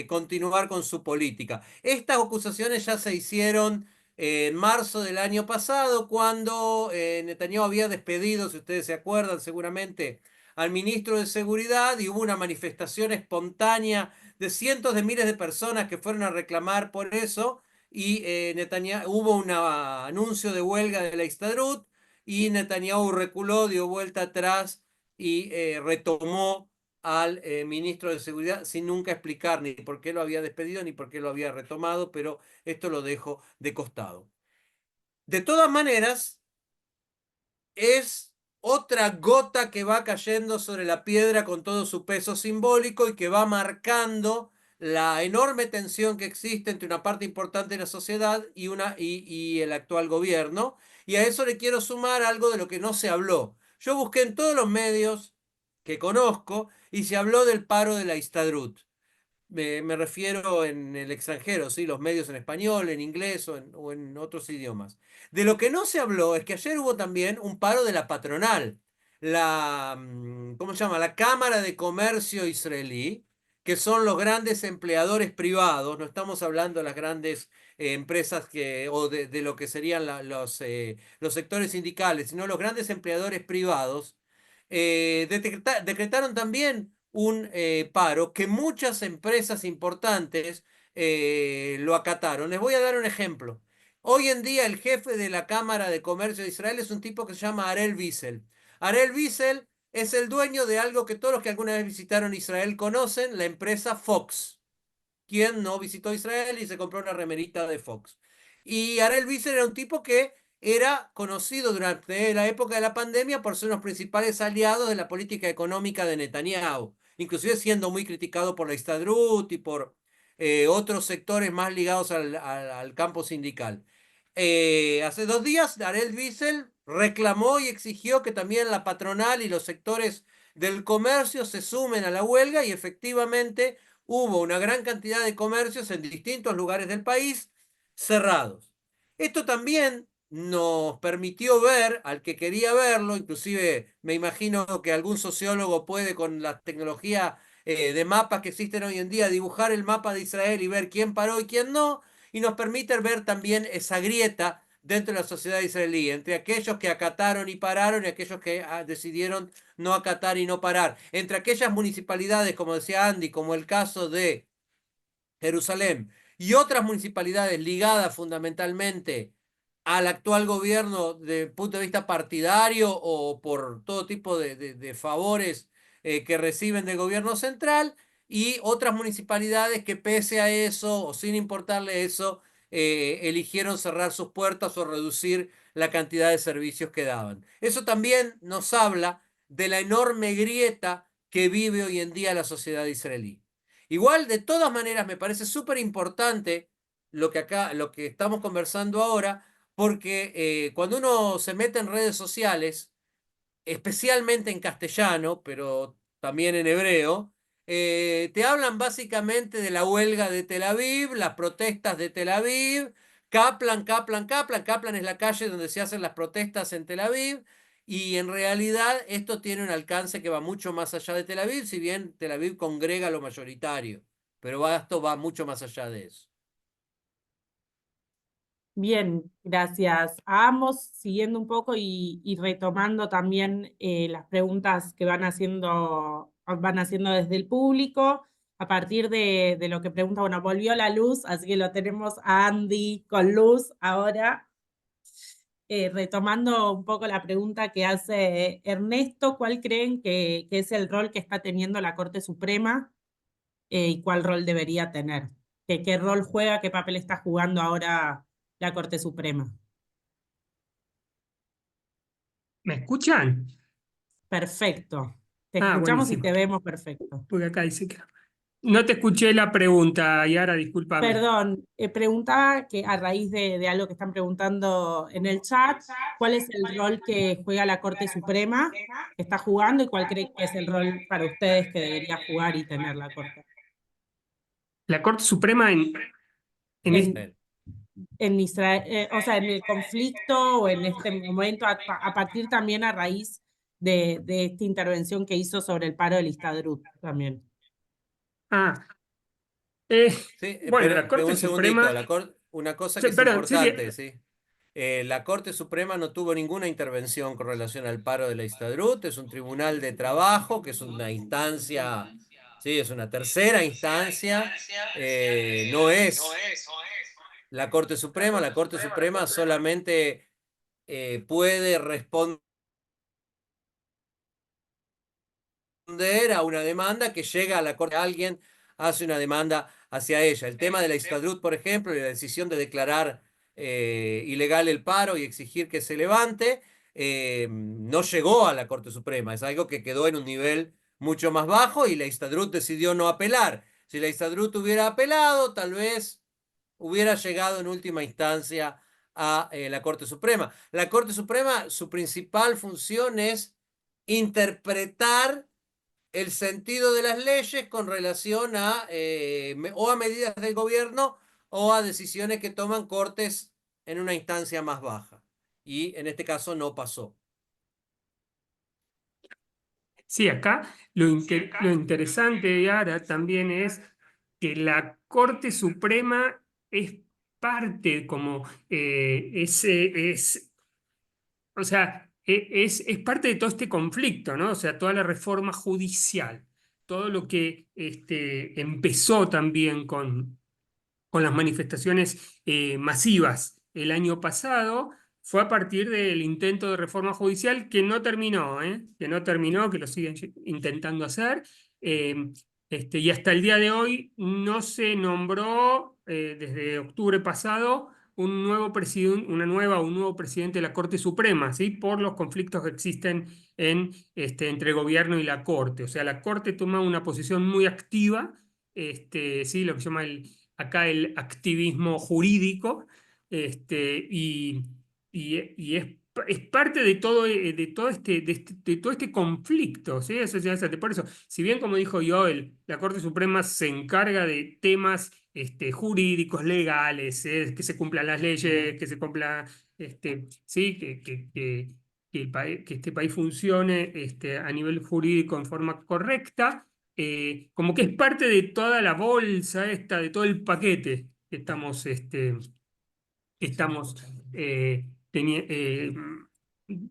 continuar con su política. Estas acusaciones ya se hicieron en marzo del año pasado, cuando Netanyahu había despedido, si ustedes se acuerdan seguramente, al ministro de Seguridad, y hubo una manifestación espontánea de cientos de miles de personas que fueron a reclamar por eso, y Netanyahu, hubo un anuncio de huelga de la Histadrut, y Netanyahu reculó, dio vuelta atrás y retomó al ministro de Seguridad sin nunca explicar ni por qué lo había despedido ni por qué lo había retomado, pero esto lo dejo de costado. De todas maneras, es otra gota que va cayendo sobre la piedra con todo su peso simbólico y que va marcando la enorme tensión que existe entre una parte importante de la sociedad y el actual gobierno. Y a eso le quiero sumar algo de lo que no se habló. Yo busqué en todos los medios que conozco y se habló del paro de la Histadrut. Me refiero en el extranjero, ¿sí? Los medios en español, en inglés o en otros idiomas. De lo que no se habló es que ayer hubo también un paro de la patronal, ¿cómo se llama? La Cámara de Comercio Israelí, que son los grandes empleadores privados, no estamos hablando de las grandes empresas o de lo que serían los sectores sindicales, sino los grandes empleadores privados, decretaron también un paro que muchas empresas importantes lo acataron. Les voy a dar un ejemplo. Hoy en día el jefe de la Cámara de Comercio de Israel es un tipo que se llama Arel Wiesel. Arel Wiesel es el dueño de algo que todos los que alguna vez visitaron Israel conocen, la empresa Fox. ¿Quién no visitó Israel y se compró una remerita de Fox? Y Ariel Visser era un tipo que era conocido durante la época de la pandemia por ser uno de los principales aliados de la política económica de Netanyahu, inclusive siendo muy criticado por la Histadrut y por otros sectores más ligados al campo sindical. Hace 2 días, Ariel Wiesel reclamó y exigió que también la patronal y los sectores del comercio se sumen a la huelga, y efectivamente hubo una gran cantidad de comercios en distintos lugares del país cerrados. Esto también nos permitió ver, al que quería verlo, inclusive me imagino que algún sociólogo puede, con la tecnología de mapas que existen hoy en día, dibujar el mapa de Israel y ver quién paró y quién no, y nos permite ver también esa grieta dentro de la sociedad israelí, entre aquellos que acataron y pararon y aquellos que decidieron no acatar y no parar, entre aquellas municipalidades, como decía Andy, como el caso de Jerusalén, y otras municipalidades ligadas fundamentalmente al actual gobierno desde el punto de vista partidario o por todo tipo de favores que reciben del gobierno central, y otras municipalidades que pese a eso o sin importarle eso, eligieron cerrar sus puertas o reducir la cantidad de servicios que daban. Eso también nos habla de la enorme grieta que vive hoy en día la sociedad israelí. Igual, de todas maneras, me parece súper importante lo que estamos conversando ahora, porque cuando uno se mete en redes sociales, especialmente en castellano, pero también en hebreo, te hablan básicamente de la huelga de Tel Aviv, las protestas de Tel Aviv, Kaplan, Kaplan, Kaplan. Kaplan es la calle donde se hacen las protestas en Tel Aviv, y en realidad esto tiene un alcance que va mucho más allá de Tel Aviv, si bien Tel Aviv congrega lo mayoritario, pero esto va mucho más allá de eso. Bien, gracias a ambos, siguiendo un poco y retomando también las preguntas que van haciendo desde el público. A partir de lo que pregunta, bueno, volvió la luz, así que lo tenemos a Andy con luz ahora. Retomando un poco la pregunta que hace Ernesto, ¿cuál creen que es el rol que está teniendo la Corte Suprema y cuál rol debería tener? ¿Qué rol juega, qué papel está jugando ahora la Corte Suprema? ¿Me escuchan? Perfecto. Te Ah, escuchamos y buenísimo. te vemos perfecto. Porque acá dice que no te escuché la pregunta, Yara, discúlpame. Perdón, preguntaba que a raíz de algo que están preguntando en el chat, ¿cuál es el rol que juega la Corte Suprema, que está jugando, y cuál cree que es el rol para ustedes que debería jugar y tener la Corte? La Corte Suprema en este... En, en Israel, o sea, en el conflicto o en este momento, a partir también a raíz de esta intervención que hizo sobre el paro del Histadrut también. Ah, eh, Sí, bueno, la pero Corte un segundito, Suprema... una cosa que es Perdón, sí, importante, ¿sí? La Corte Suprema no tuvo ninguna intervención con relación al paro de la Histadrut, es un tribunal de trabajo, que es una instancia, sí, es una tercera instancia, no es la Corte Suprema solamente puede responder a una demanda que llega a la Corte. Alguien hace una demanda hacia ella. El tema de la Histadrut, por ejemplo, y la decisión de declarar ilegal el paro y exigir que se levante, no llegó a la Corte Suprema. Es algo que quedó en un nivel mucho más bajo y la Histadrut decidió no apelar. Si la Histadrut hubiera apelado, tal vez hubiera llegado en última instancia a la Corte Suprema. La Corte Suprema, su principal función es interpretar el sentido de las leyes con relación a o a medidas del gobierno o a decisiones que toman cortes en una instancia más baja. Y en este caso no pasó. sí, acá lo interesante, Yara, también es que la Corte Suprema es parte como o sea, es parte de todo este conflicto, ¿no? O sea, toda la reforma judicial, todo lo que empezó también con las manifestaciones masivas el año pasado, fue a partir del intento de reforma judicial que no terminó, ¿eh? Que no terminó, que lo siguen intentando hacer. eh, y hasta el día de hoy no se nombró, desde octubre pasado, un nuevo un nuevo presidente de la Corte Suprema, ¿sí? Por los conflictos que existen entre el gobierno y la Corte. O sea, la Corte toma una posición muy activa, ¿sí? Lo que se llama acá el activismo jurídico, y es parte de todo, de todo este conflicto, ¿sí? Por eso, si bien, como dijo Joel, la Corte Suprema se encarga de temas jurídicos, legales, que se cumplan las leyes, que se cumpla, sí, que este país funcione a nivel jurídico en forma correcta, como que es parte de toda la bolsa esta, de todo el paquete que estamos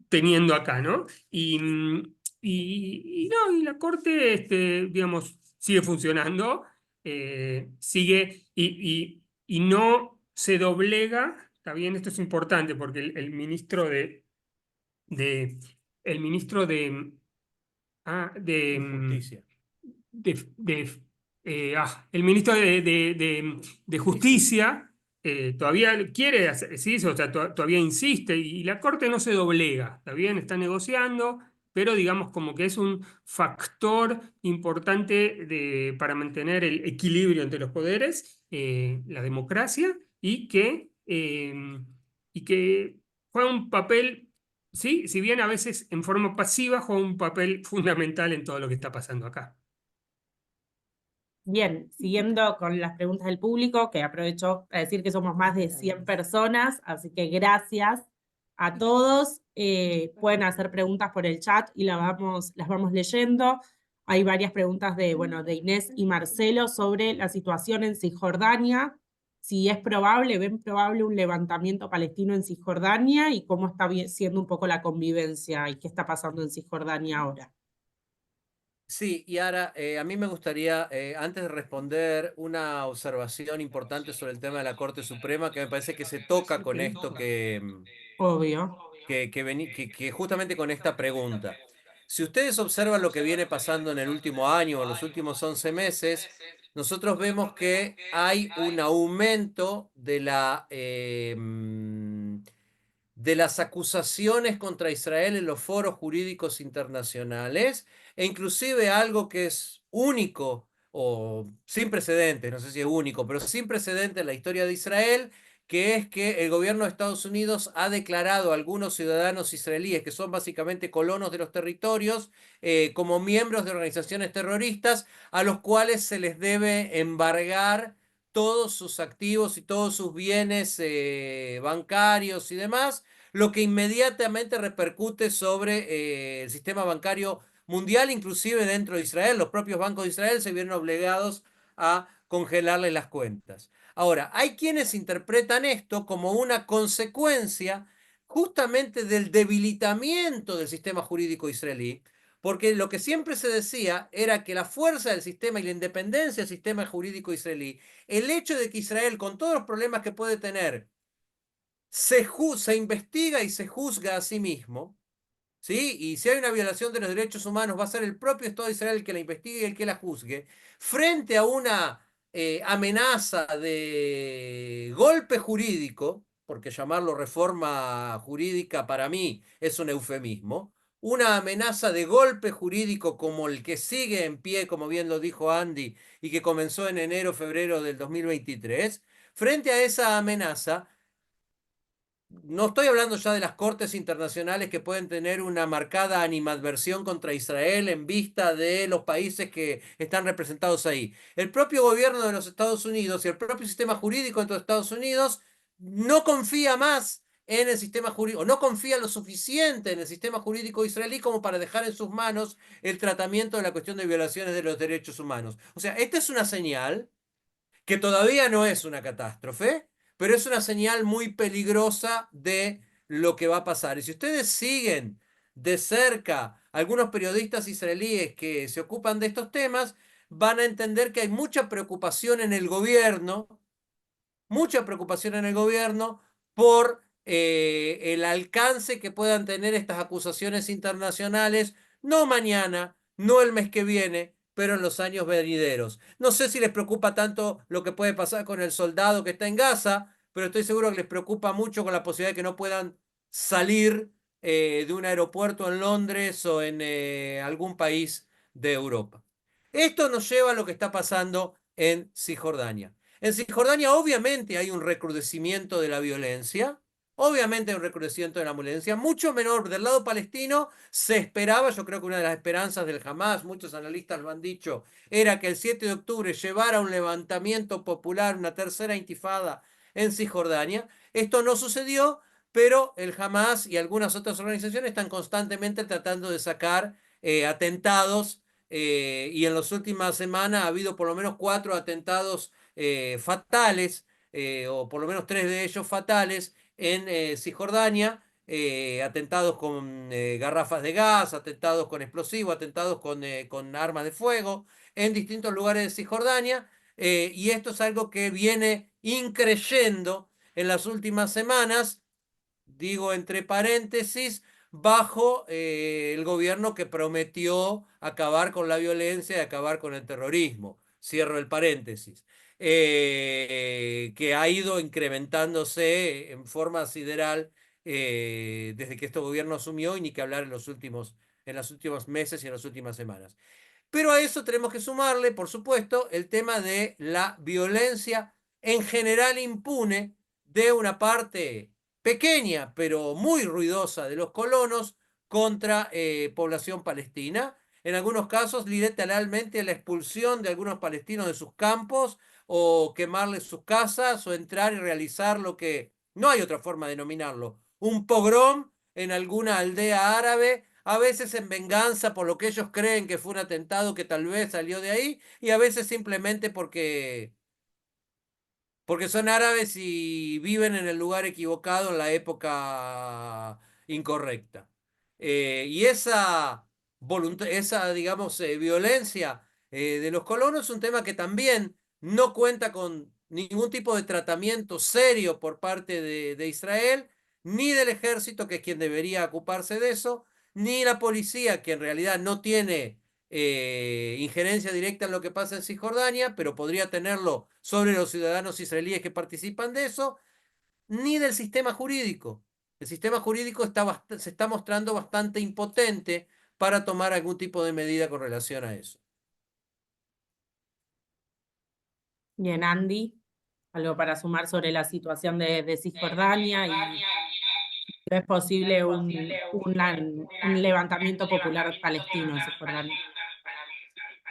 teniendo acá, ¿no? No, y la Corte, digamos, sigue funcionando, sigue y no se doblega, está bien, esto es importante porque el ministro de el ministro De justicia. de, el ministro de Justicia todavía quiere hacer, sí, o sea, todavía insiste y la Corte no se doblega, está bien, está negociando, pero digamos como que es un factor importante para mantener el equilibrio entre los poderes, la democracia y que juega un papel. Sí, si bien a veces en forma pasiva juega un papel fundamental en todo lo que está pasando acá. Bien, siguiendo con las preguntas del público, que aprovecho para decir que somos más de 100 personas, así que gracias a todos. Pueden hacer preguntas por el chat y las vamos leyendo. Hay varias preguntas bueno, de Inés y Marcelo sobre la situación en Cisjordania, si es probable, ven probable un levantamiento palestino en Cisjordania y cómo está siendo un poco la convivencia y qué está pasando en Cisjordania ahora. Sí, y ahora a mí me gustaría, antes de responder, una observación importante sobre el tema de la Corte Suprema, que me parece que se toca con esto Obvio. que justamente con esta pregunta. Si ustedes observan lo que viene pasando en el último año o en los últimos 11 meses, nosotros vemos que hay un aumento de las acusaciones contra Israel en los foros jurídicos internacionales, e inclusive algo que es único o sin precedentes, no sé si es único, pero sin precedentes en la historia de Israel, que es que el gobierno de Estados Unidos ha declarado a algunos ciudadanos israelíes, que son básicamente colonos de los territorios, como miembros de organizaciones terroristas, a los cuales se les debe embargar todos sus activos y todos sus bienes bancarios y demás, lo que inmediatamente repercute sobre el sistema bancario mundial, inclusive dentro de Israel. Los propios bancos de Israel se vieron obligados a congelarle las cuentas. Ahora, hay quienes interpretan esto como una consecuencia justamente del debilitamiento del sistema jurídico israelí, porque lo que siempre se decía era que la fuerza del sistema y la independencia del sistema jurídico israelí, el hecho de que Israel, con todos los problemas que puede tener, se investiga y se juzga a sí mismo, ¿sí? Y si hay una violación de los derechos humanos, va a ser el propio Estado de Israel el que la investigue y el que la juzgue, frente a una amenaza de golpe jurídico, porque llamarlo reforma jurídica para mí es un eufemismo, una amenaza de golpe jurídico como el que sigue en pie, como bien lo dijo Andy, y que comenzó en enero, febrero del 2023, frente a esa amenaza, no estoy hablando ya de las cortes internacionales que pueden tener una marcada animadversión contra Israel en vista de los países que están representados ahí. El propio gobierno de los Estados Unidos y el propio sistema jurídico de los Estados Unidos no confía más en el sistema jurídico, no confía lo suficiente en el sistema jurídico israelí como para dejar en sus manos el tratamiento de la cuestión de violaciones de los derechos humanos. O sea, esta es una señal que todavía no es una catástrofe, pero es una señal muy peligrosa de lo que va a pasar. Y si ustedes siguen de cerca algunos periodistas israelíes que se ocupan de estos temas, van a entender que hay mucha preocupación en el gobierno por el alcance que puedan tener estas acusaciones internacionales, no mañana, no el mes que viene, pero en los años venideros. No sé si les preocupa tanto lo que puede pasar con el soldado que está en Gaza, pero estoy seguro que les preocupa mucho con la posibilidad de que no puedan salir de un aeropuerto en Londres o en algún país de Europa. Esto nos lleva a lo que está pasando en Cisjordania. En Cisjordania obviamente hay un recrudecimiento de la violencia, obviamente hay un recrudecimiento de la violencia, mucho menor del lado palestino. Se esperaba, yo creo que una de las esperanzas del Hamas, muchos analistas lo han dicho, era que el 7 de octubre llevara un levantamiento popular, una tercera intifada en Cisjordania. Esto no sucedió, pero el Hamas y algunas otras organizaciones están constantemente tratando de sacar atentados, y en las últimas semanas ha habido por lo menos 4 atentados fatales, o por lo menos 3 de ellos fatales, en Cisjordania, atentados con garrafas de gas, atentados con explosivos, atentados con armas de fuego en distintos lugares de Cisjordania, y esto es algo que viene increyendo en las últimas semanas, digo entre paréntesis, bajo el gobierno que prometió acabar con la violencia y acabar con el terrorismo. Cierro el paréntesis. Que ha ido incrementándose en forma sideral desde que este gobierno asumió, y ni que hablar en los últimos meses y en las últimas semanas. Pero a eso tenemos que sumarle, por supuesto, el tema de la violencia en general impune de una parte pequeña, pero muy ruidosa de los colonos contra población palestina. En algunos casos, literalmente la expulsión de algunos palestinos de sus campos, o quemarles sus casas, o entrar y realizar lo que no hay otra forma de denominarlo, un pogrom en alguna aldea árabe, a veces en venganza por lo que ellos creen que fue un atentado que tal vez salió de ahí, y a veces simplemente porque son árabes y viven en el lugar equivocado en la época incorrecta. Y esa digamos, violencia de los colonos es un tema que también no cuenta con ningún tipo de tratamiento serio por parte de Israel, ni del ejército, que es quien debería ocuparse de eso, ni la policía, que en realidad no tiene injerencia directa en lo que pasa en Cisjordania, pero podría tenerlo sobre los ciudadanos israelíes que participan de eso, ni del sistema jurídico. El sistema jurídico se está mostrando bastante impotente para tomar algún tipo de medida con relación a eso. Bien, Andy, algo para sumar sobre la situación de Cisjordania y si es posible un levantamiento popular palestino en Cisjordania.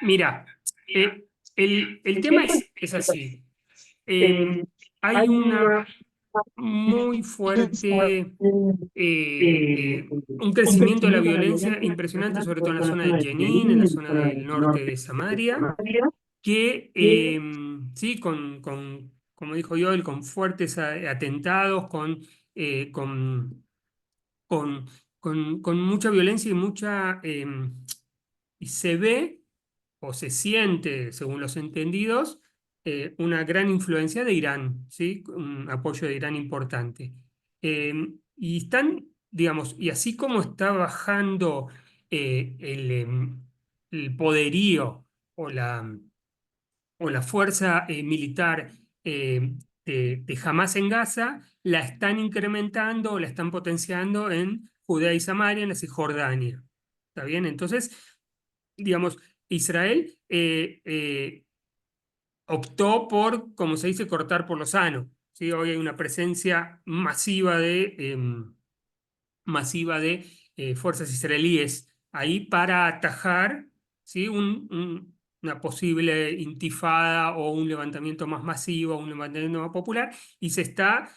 Mira, el tema es así. Hay una muy fuerte, un crecimiento de la violencia impresionante, sobre todo en la zona de Jenin, en la zona del norte de Samaria, que sí, como dijo Joel, con fuertes atentados, con, con mucha violencia y y se ve o se siente, según los entendidos, una gran influencia de Irán, ¿sí? Un apoyo de Irán importante. Y están, digamos, y así como está bajando el poderío o la fuerza militar de Hamás en Gaza, la están incrementando o la están potenciando en Judea y Samaria, en la Cisjordania. ¿Está bien? Entonces, digamos, Israel optó por, como se dice, cortar por lo sano, ¿sí? Hoy hay una presencia masiva de fuerzas israelíes ahí para atajar, ¿sí? Una posible intifada o un levantamiento más masivo, un levantamiento más popular, y se está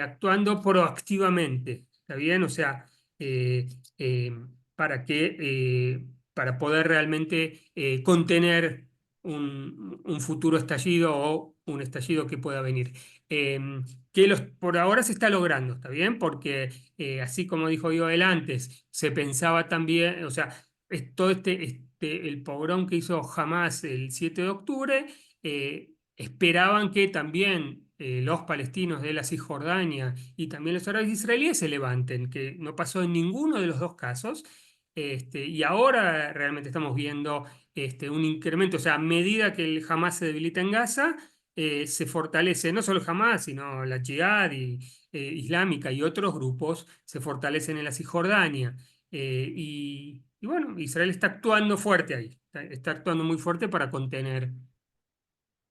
actuando proactivamente, ¿está bien? O sea, eh, eh, para para poder realmente contener un futuro estallido o un estallido que pueda venir. Por ahora se está logrando, ¿está bien? Porque así como dijo Joel antes, se pensaba también, o sea, todo el pogrón que hizo Hamás el 7 de octubre, esperaban que también los palestinos de la Cisjordania y también los árabes israelíes se levanten, que no pasó en ninguno de los dos casos. Y ahora realmente estamos viendo un incremento, o sea, a medida que el Hamás se debilita en Gaza, se fortalece no solo Hamás, sino la Jihad islámica y otros grupos se fortalecen en la Cisjordania. Y bueno, Israel está actuando fuerte ahí, está actuando muy fuerte para contener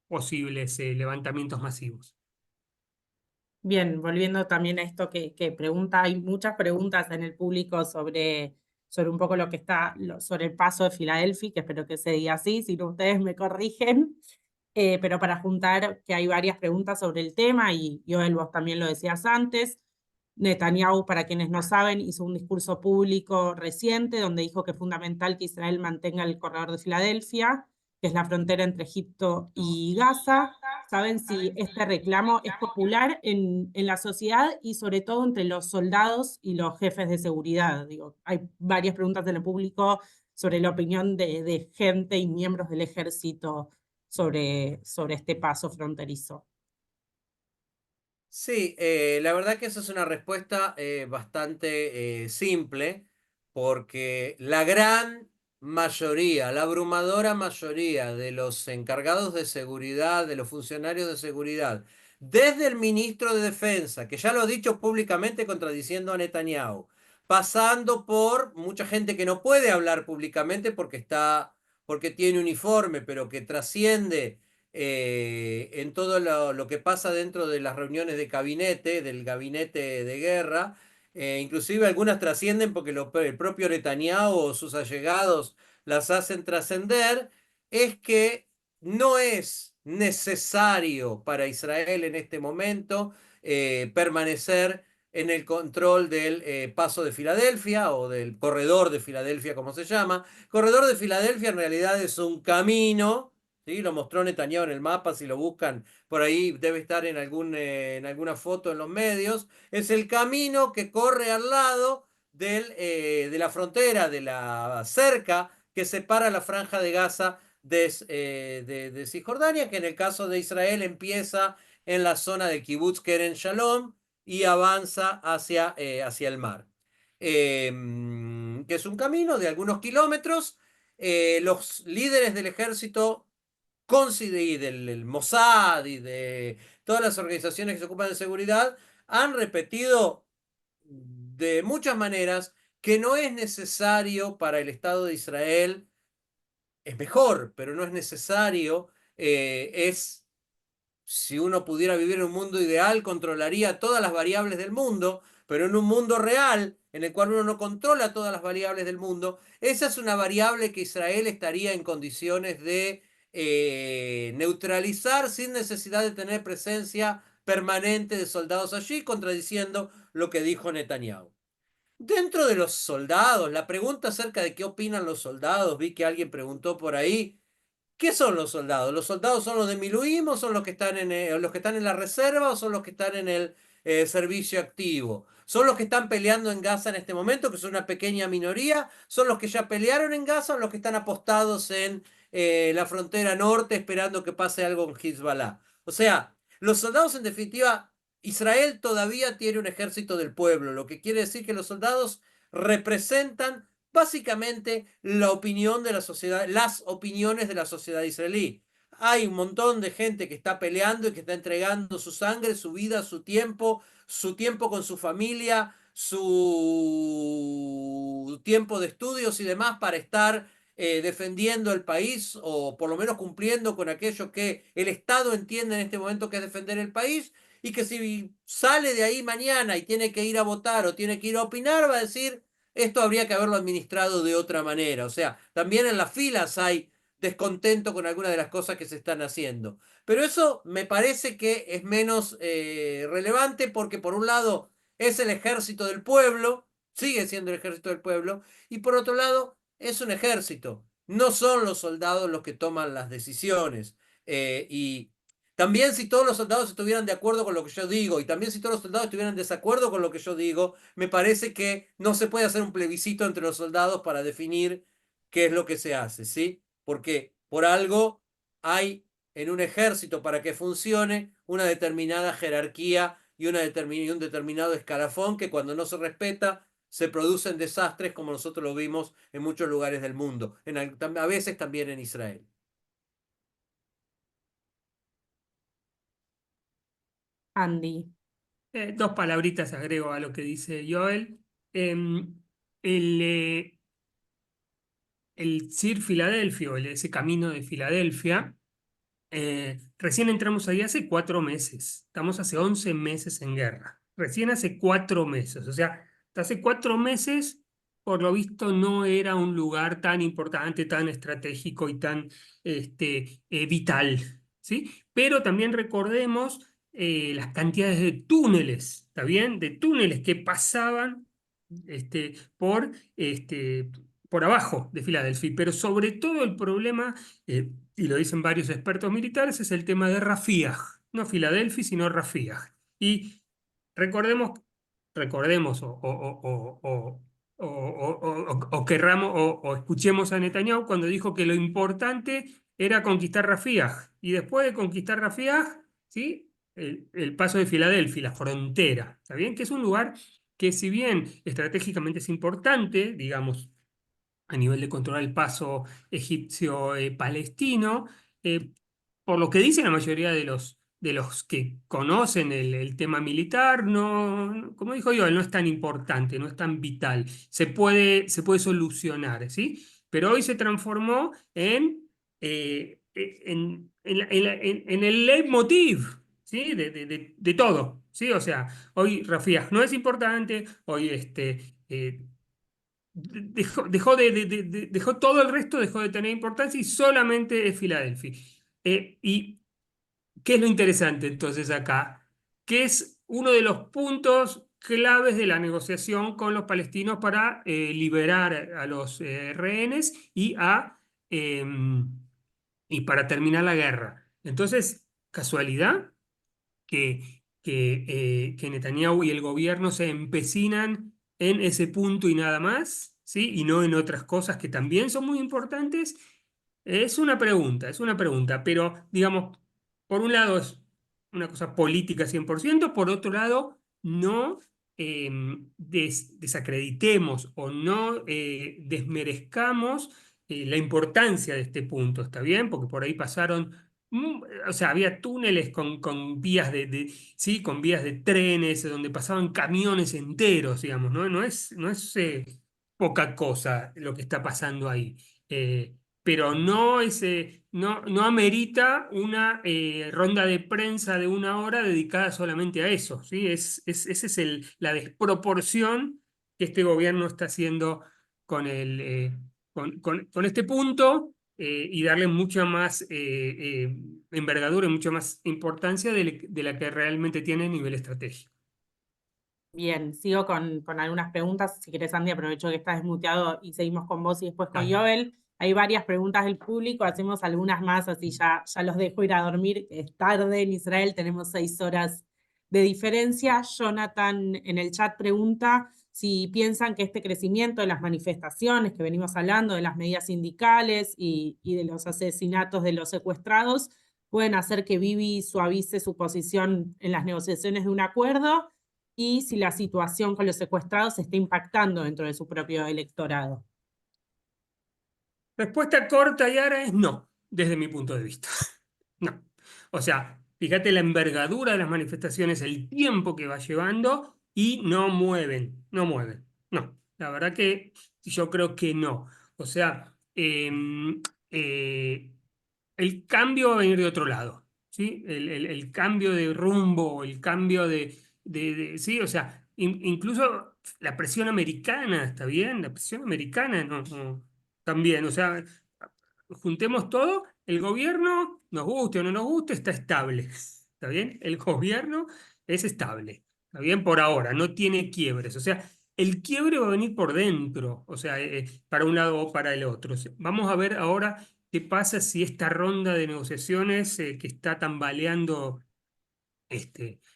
posibles levantamientos masivos. Bien, volviendo también a esto que pregunta, hay muchas preguntas en el público sobre un poco lo que está, sobre el paso de Filadelfia, que espero que se diga así, si no ustedes me corrigen, pero para juntar que hay varias preguntas sobre el tema, y Joel, vos también lo decías antes. Netanyahu, para quienes no saben, hizo un discurso público reciente donde dijo que es fundamental que Israel mantenga el corredor de Filadelfia, que es la frontera entre Egipto y Gaza. ¿Saben si este reclamo es popular en la sociedad y sobre todo entre los soldados y los jefes de seguridad? Digo, hay varias preguntas en el público sobre la opinión de gente y miembros del ejército sobre este paso fronterizo. Sí, la verdad que esa es una respuesta bastante simple, porque la gran mayoría, la abrumadora mayoría de los encargados de seguridad, de los funcionarios de seguridad, desde el ministro de Defensa, que ya lo ha dicho públicamente contradiciendo a Netanyahu, pasando por mucha gente que no puede hablar públicamente porque tiene uniforme, pero que trasciende en todo lo que pasa dentro de las reuniones de gabinete, del gabinete de guerra. Inclusive algunas trascienden porque el propio Netanyahu o sus allegados las hacen trascender. Es que no es necesario para Israel en este momento permanecer en el control del paso de Filadelfia o del corredor de Filadelfia, como se llama. Corredor de Filadelfia en realidad es un camino. ¿Sí? Lo mostró Netanyahu en el mapa, si lo buscan por ahí debe estar en alguna foto en los medios. Es el camino que corre al lado de la frontera, de la cerca que separa la franja de Gaza de Cisjordania, que en el caso de Israel empieza en la zona del Kibutz Keren Shalom y avanza hacia el mar. Que es un camino de algunos kilómetros. Los líderes del ejército y del Mossad y de todas las organizaciones que se ocupan de seguridad han repetido de muchas maneras que no es necesario para el Estado de Israel, es mejor, pero no es necesario, si uno pudiera vivir en un mundo ideal, controlaría todas las variables del mundo, pero en un mundo real, en el cual uno no controla todas las variables del mundo, esa es una variable que Israel estaría en condiciones de neutralizar sin necesidad de tener presencia permanente de soldados allí, contradiciendo lo que dijo Netanyahu. Dentro de los soldados, la pregunta acerca de qué opinan los soldados, vi que alguien preguntó por ahí. ¿Qué son los soldados? ¿Los soldados son los de Miluim o son los que están en la reserva o son los que están en el servicio activo? ¿Son los que están peleando en Gaza en este momento, que son una pequeña minoría? ¿Son los que ya pelearon en Gaza o los que están apostados en la frontera norte esperando que pase algo con Hezbollah? O sea, los soldados en definitiva, Israel todavía tiene un ejército del pueblo, lo que quiere decir que los soldados representan básicamente la opinión de la sociedad, las opiniones de la sociedad israelí. Hay un montón de gente que está peleando y que está entregando su sangre, su vida, su tiempo con su familia, su tiempo de estudios y demás para estar defendiendo el país o por lo menos cumpliendo con aquello que el Estado entiende en este momento que es defender el país, y que si sale de ahí mañana y tiene que ir a votar o tiene que ir a opinar, va a decir: esto habría que haberlo administrado de otra manera. O sea, también en las filas hay descontento con algunas de las cosas que se están haciendo. Pero eso me parece que es menos relevante, porque por un lado es el ejército del pueblo, sigue siendo el ejército del pueblo, y por otro lado es un ejército. No son los soldados los que toman las decisiones. Y también, si todos los soldados estuvieran de acuerdo con lo que yo digo, y también si todos los soldados estuvieran en desacuerdo con lo que yo digo, me parece que no se puede hacer un plebiscito entre los soldados para definir qué es lo que se hace, ¿sí? Porque por algo hay en un ejército, para que funcione, una determinada jerarquía y un determinado escalafón, que cuando no se respeta se producen desastres, como nosotros lo vimos en muchos lugares del mundo, a veces también en Israel. Andy. Dos palabritas agrego a lo que dice Joel. Em, el, eh, el Sir Filadelfia, ese camino de Filadelfia, recién entramos ahí hace 4 meses. Estamos hace 11 meses en guerra. Recién hace 4 meses. O sea, hasta hace 4 meses, por lo visto, no era un lugar tan importante, tan estratégico y tan vital, ¿sí? Pero también recordemos las cantidades de túneles, ¿está bien? De túneles que pasaban este, por, este, por abajo de Filadelfia. Pero sobre todo el problema y lo dicen varios expertos militares, es el tema de Rafiaj, no Filadelfia, sino Rafiaj. Y recordemos, recordemos o querramos o escuchemos a Netanyahu cuando dijo que lo importante era conquistar Rafiaj. Y después de conquistar Rafiaj, ¿sí? El paso de Filadelfia, la frontera, ¿está bien? Que es un lugar que si bien estratégicamente es importante, digamos, a nivel de controlar el paso egipcio-palestino, por lo que dicen la mayoría de los que conocen el tema militar, no, como dijo yo, no es tan importante, no es tan vital, se puede solucionar, ¿sí? Pero hoy se transformó en el leitmotiv, ¿sí? De todo, ¿sí? O sea, hoy Rafiaj no es importante, hoy dejó todo el resto, dejó de tener importancia y solamente es Filadelfia. ¿Y qué es lo interesante entonces acá? Que es uno de los puntos claves de la negociación con los palestinos para liberar a los rehenes y para terminar la guerra. Entonces, ¿casualidad? Que Netanyahu y el gobierno se empecinan en ese punto y nada más, ¿sí? Y no en otras cosas que también son muy importantes. Es una pregunta, pero digamos, por un lado es una cosa política 100%, por otro lado, no desacreditemos o no desmerezcamos la importancia de este punto, ¿está bien? Porque por ahí pasaron o sea, había túneles con vías sí, con vías de trenes donde pasaban camiones enteros, digamos, ¿no? No es poca cosa lo que está pasando ahí. Pero no amerita una ronda de prensa de 1 hora dedicada solamente a eso, ¿sí? Esa es la desproporción que este gobierno está haciendo con con este punto y darle mucha más envergadura y mucha más importancia de la que realmente tiene a nivel estratégico. Bien, sigo con algunas preguntas. Si querés, Andy, aprovecho que estás desmuteado y seguimos con vos y después con Dale. Joel. Hay varias preguntas del público, hacemos algunas más, así ya los dejo ir a dormir. Es tarde en Israel, tenemos 6 horas de diferencia. Jonathan en el chat pregunta si piensan que este crecimiento de las manifestaciones que venimos hablando, de las medidas sindicales y de los asesinatos de los secuestrados, pueden hacer que Bibi suavice su posición en las negociaciones de un acuerdo y si la situación con los secuestrados está impactando dentro de su propio electorado. Respuesta corta y ahora es no, desde mi punto de vista. No. O sea, fíjate la envergadura de las manifestaciones, el tiempo que va llevando y no mueven, no mueven. No, la verdad que yo creo que no. O sea, eh, el cambio va a venir de otro lado, ¿sí? El cambio de rumbo, el cambio sí, o sea, incluso la presión americana, ¿está bien? La presión americana también, o sea, juntemos todo, el gobierno, nos guste o no nos guste, está estable, ¿está bien? El gobierno es estable, ¿está bien? Por ahora, no tiene quiebres, o sea, el quiebre va a venir por dentro, o sea, para un lado o para el otro. Vamos a ver ahora qué pasa si esta ronda de negociaciones que está tambaleando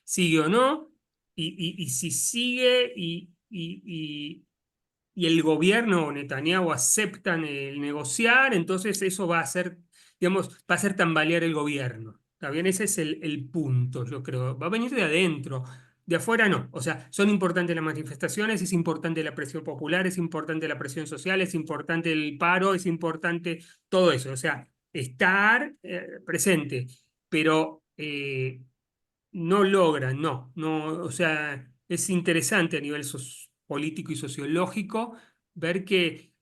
sigue o no, y si sigue y el gobierno o Netanyahu aceptan el negociar, entonces eso va a hacer, digamos, va a hacer tambalear el gobierno. ¿Está bien? Ese es el punto, yo creo. Va a venir de adentro. De afuera no. O sea, son importantes las manifestaciones, es importante la presión popular, es importante la presión social, es importante el paro, es importante todo eso. O sea, estar presente, pero no logran, no, o sea, es interesante a nivel político y sociológico ver que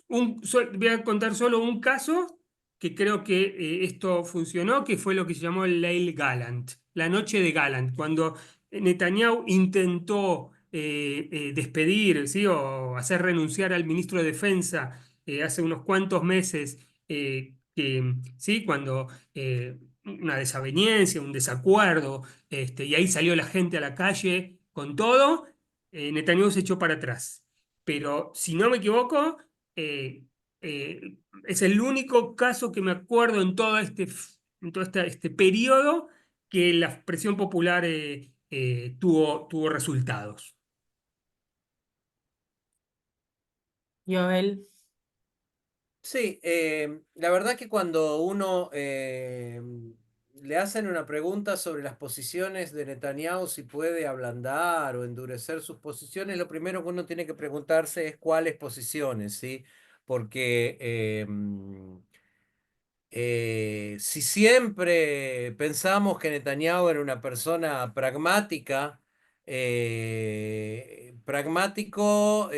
voy a contar solo un caso que creo que esto funcionó, que fue lo que se llamó el Leil Gallant, la noche de Gallant, cuando Netanyahu intentó despedir, ¿sí? O hacer renunciar al ministro de Defensa hace unos cuantos meses, ¿sí? Cuando una desaveniencia, un desacuerdo, y ahí salió la gente a la calle con todo, Netanyahu se echó para atrás. Pero si no me equivoco, Es el único caso que me acuerdo en todo este periodo que la presión popular tuvo resultados. Joel. Sí, la verdad que cuando uno le hacen una pregunta sobre las posiciones de Netanyahu, si puede ablandar o endurecer sus posiciones, lo primero que uno tiene que preguntarse es cuáles posiciones, ¿sí? Porque si siempre pensamos que Netanyahu era una persona pragmática, pragmático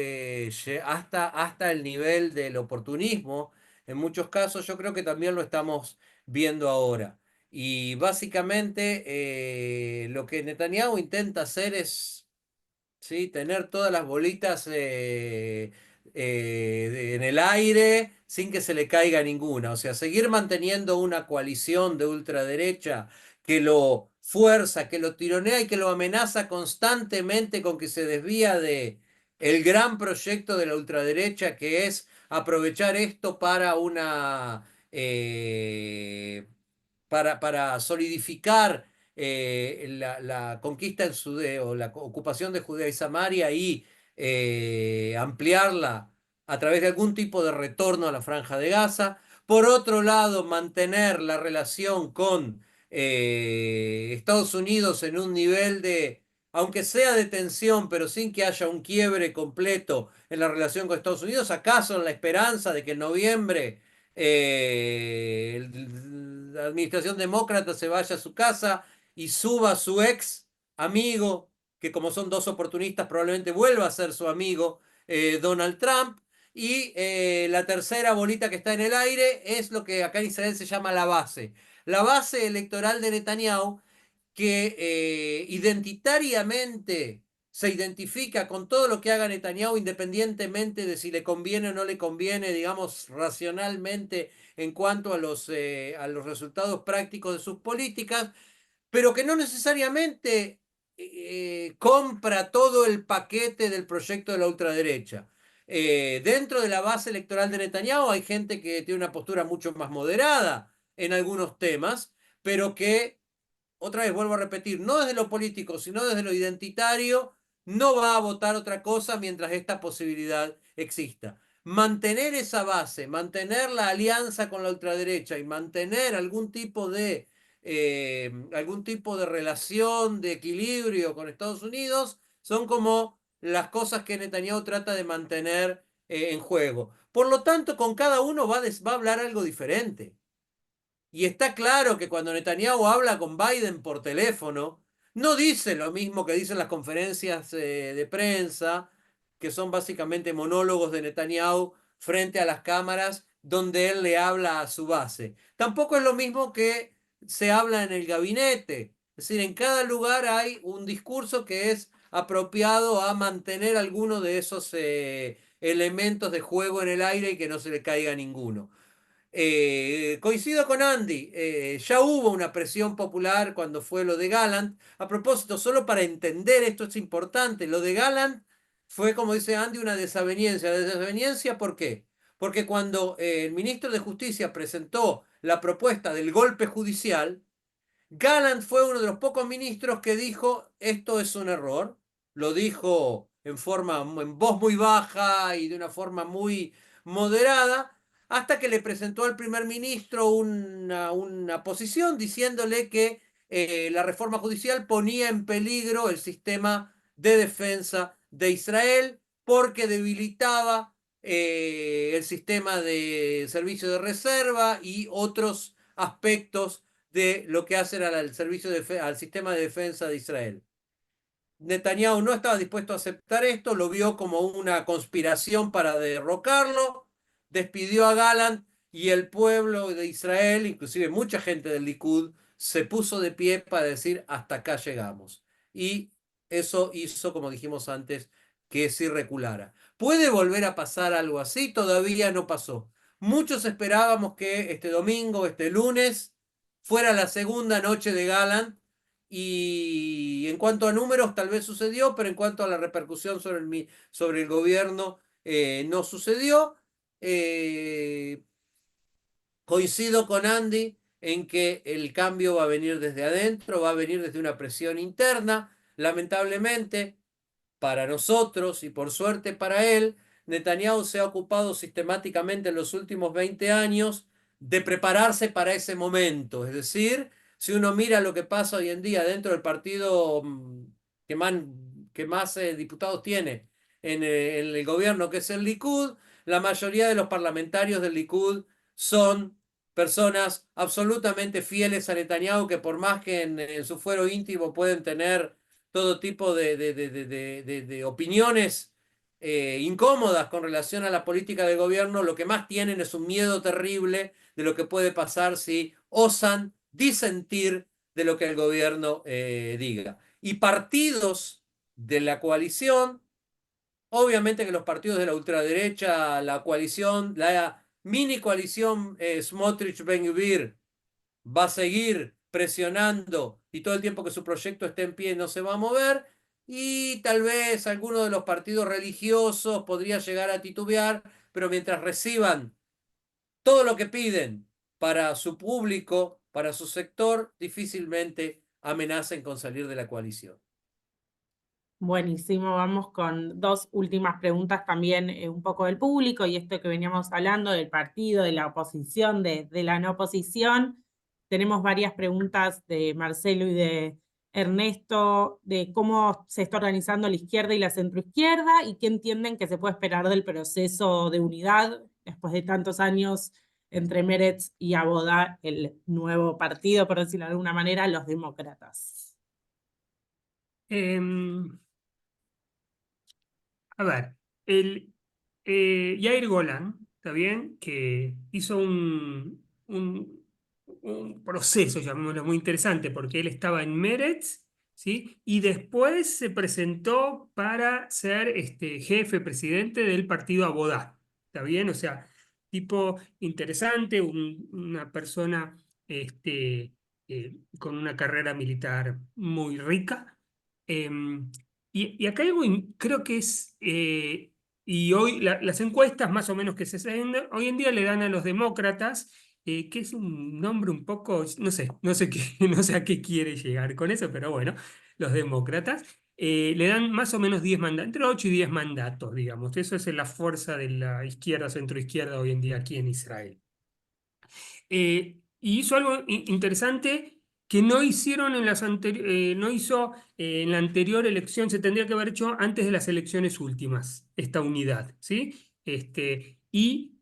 hasta el nivel del oportunismo, en muchos casos yo creo que también lo estamos viendo ahora. Y básicamente lo que Netanyahu intenta hacer es, ¿sí? Tener todas las bolitas en el aire sin que se le caiga ninguna. O sea, seguir manteniendo una coalición de ultraderecha que lo fuerza, que lo tironea y que lo amenaza constantemente con que se desvía de el gran proyecto de la ultraderecha, que es aprovechar esto para para solidificar la conquista o la ocupación de Judea y Samaria y ampliarla a través de algún tipo de retorno a la Franja de Gaza. Por otro lado, mantener la relación con Estados Unidos en un nivel de, aunque sea de tensión, pero sin que haya un quiebre completo en la relación con Estados Unidos, acaso en la esperanza de que en noviembre la administración demócrata se vaya a su casa y suba a su ex amigo, que como son dos oportunistas probablemente vuelva a ser su amigo, Donald Trump. Y la tercera bolita que está en el aire es lo que acá en Israel se llama la base. La base electoral de Netanyahu, que identitariamente se identifica con todo lo que haga Netanyahu, independientemente de si le conviene o no le conviene, digamos, racionalmente en cuanto a los resultados prácticos de sus políticas, pero que no necesariamente compra todo el paquete del proyecto de la ultraderecha. Dentro de la base electoral de Netanyahu hay gente que tiene una postura mucho más moderada en algunos temas, pero que, otra vez vuelvo a repetir, no desde lo político, sino desde lo identitario, no va a votar otra cosa mientras esta posibilidad exista. Mantener esa base, mantener la alianza con la ultraderecha y mantener algún tipo de relación, de equilibrio con Estados Unidos, son como las cosas que Netanyahu trata de mantener en juego. Por lo tanto, con cada uno va a hablar algo diferente. Y está claro que cuando Netanyahu habla con Biden por teléfono, no dice lo mismo que dicen las conferencias de prensa, que son básicamente monólogos de Netanyahu frente a las cámaras donde él le habla a su base. Tampoco es lo mismo que se habla en el gabinete. Es decir, en cada lugar hay un discurso que es apropiado a mantener alguno de esos elementos de juego en el aire y que no se le caiga ninguno. Coincido con Andy, ya hubo una presión popular cuando fue lo de Gallant. A propósito, solo para entender esto es importante, lo de Gallant fue, como dice Andy, una desaveniencia. ¿La desaveniencia por qué? Porque cuando el ministro de Justicia presentó la propuesta del golpe judicial, Gallant fue uno de los pocos ministros que dijo esto es un error. Lo dijo en voz muy baja y de una forma muy moderada, hasta que le presentó al primer ministro una posición diciéndole que la reforma judicial ponía en peligro el sistema de defensa de Israel porque debilitaba el sistema de servicio de reserva y otros aspectos de lo que hacen al sistema de defensa de Israel. Netanyahu no estaba dispuesto a aceptar esto, lo vio como una conspiración para derrocarlo, despidió a Gallant y el pueblo de Israel, inclusive mucha gente del Likud, se puso de pie para decir hasta acá llegamos. Y eso hizo, como dijimos antes, que se reculara. ¿Puede volver a pasar algo así? Todavía no pasó. Muchos esperábamos que este domingo, este lunes, fuera la segunda noche de Gallant, y en cuanto a números tal vez sucedió, pero en cuanto a la repercusión sobre el gobierno no sucedió. Coincido con Andy en que el cambio va a venir desde adentro, va a venir desde una presión interna. Lamentablemente, para nosotros y por suerte para él, Netanyahu se ha ocupado sistemáticamente en los últimos 20 años de prepararse para ese momento. Es decir, si uno mira lo que pasa hoy en día dentro del partido que más diputados tiene en el gobierno, que es el Likud, la mayoría de los parlamentarios del Likud son personas absolutamente fieles a Netanyahu, que por más que en su fuero íntimo pueden tener todo tipo de opiniones incómodas con relación a la política del gobierno, lo que más tienen es un miedo terrible de lo que puede pasar si osan disentir de lo que el gobierno diga. Y partidos de la coalición, obviamente que los partidos de la ultraderecha, la coalición, la mini coalición Smotrich-Ben-Gvir, va a seguir presionando y todo el tiempo que su proyecto esté en pie no se va a mover, y tal vez alguno de los partidos religiosos podría llegar a titubear, pero mientras reciban todo lo que piden para su público, para su sector, difícilmente amenacen con salir de la coalición. Buenísimo, vamos con dos últimas preguntas también un poco del público y esto que veníamos hablando del partido, de la oposición, de la no oposición. Tenemos varias preguntas de Marcelo y de Ernesto de cómo se está organizando la izquierda y la centroizquierda y qué entienden que se puede esperar del proceso de unidad después de tantos años entre Meretz y Abodá, el nuevo partido, por decirlo de alguna manera, los demócratas. A ver, Yair Golan, ¿está bien? Que hizo un proceso, llamémoslo, muy interesante, porque él estaba en Meretz, ¿sí? Y después se presentó para ser jefe, presidente del partido Abodá, ¿está bien? O sea, tipo interesante, una persona con una carrera militar muy rica. Em, y acá hay algo, creo que es, y hoy las encuestas más o menos que se hacen hoy en día le dan a los demócratas, que es un nombre un poco, no sé qué, no sé a qué quiere llegar con eso, pero bueno, los demócratas le dan más o menos 10 mandatos, entre 8 y 10 mandatos, digamos. Eso es la fuerza de la izquierda, centroizquierda hoy en día aquí en Israel. Y hizo algo interesante que no hicieron no hizo en la anterior elección, se tendría que haber hecho antes de las elecciones últimas, esta unidad, ¿sí? Y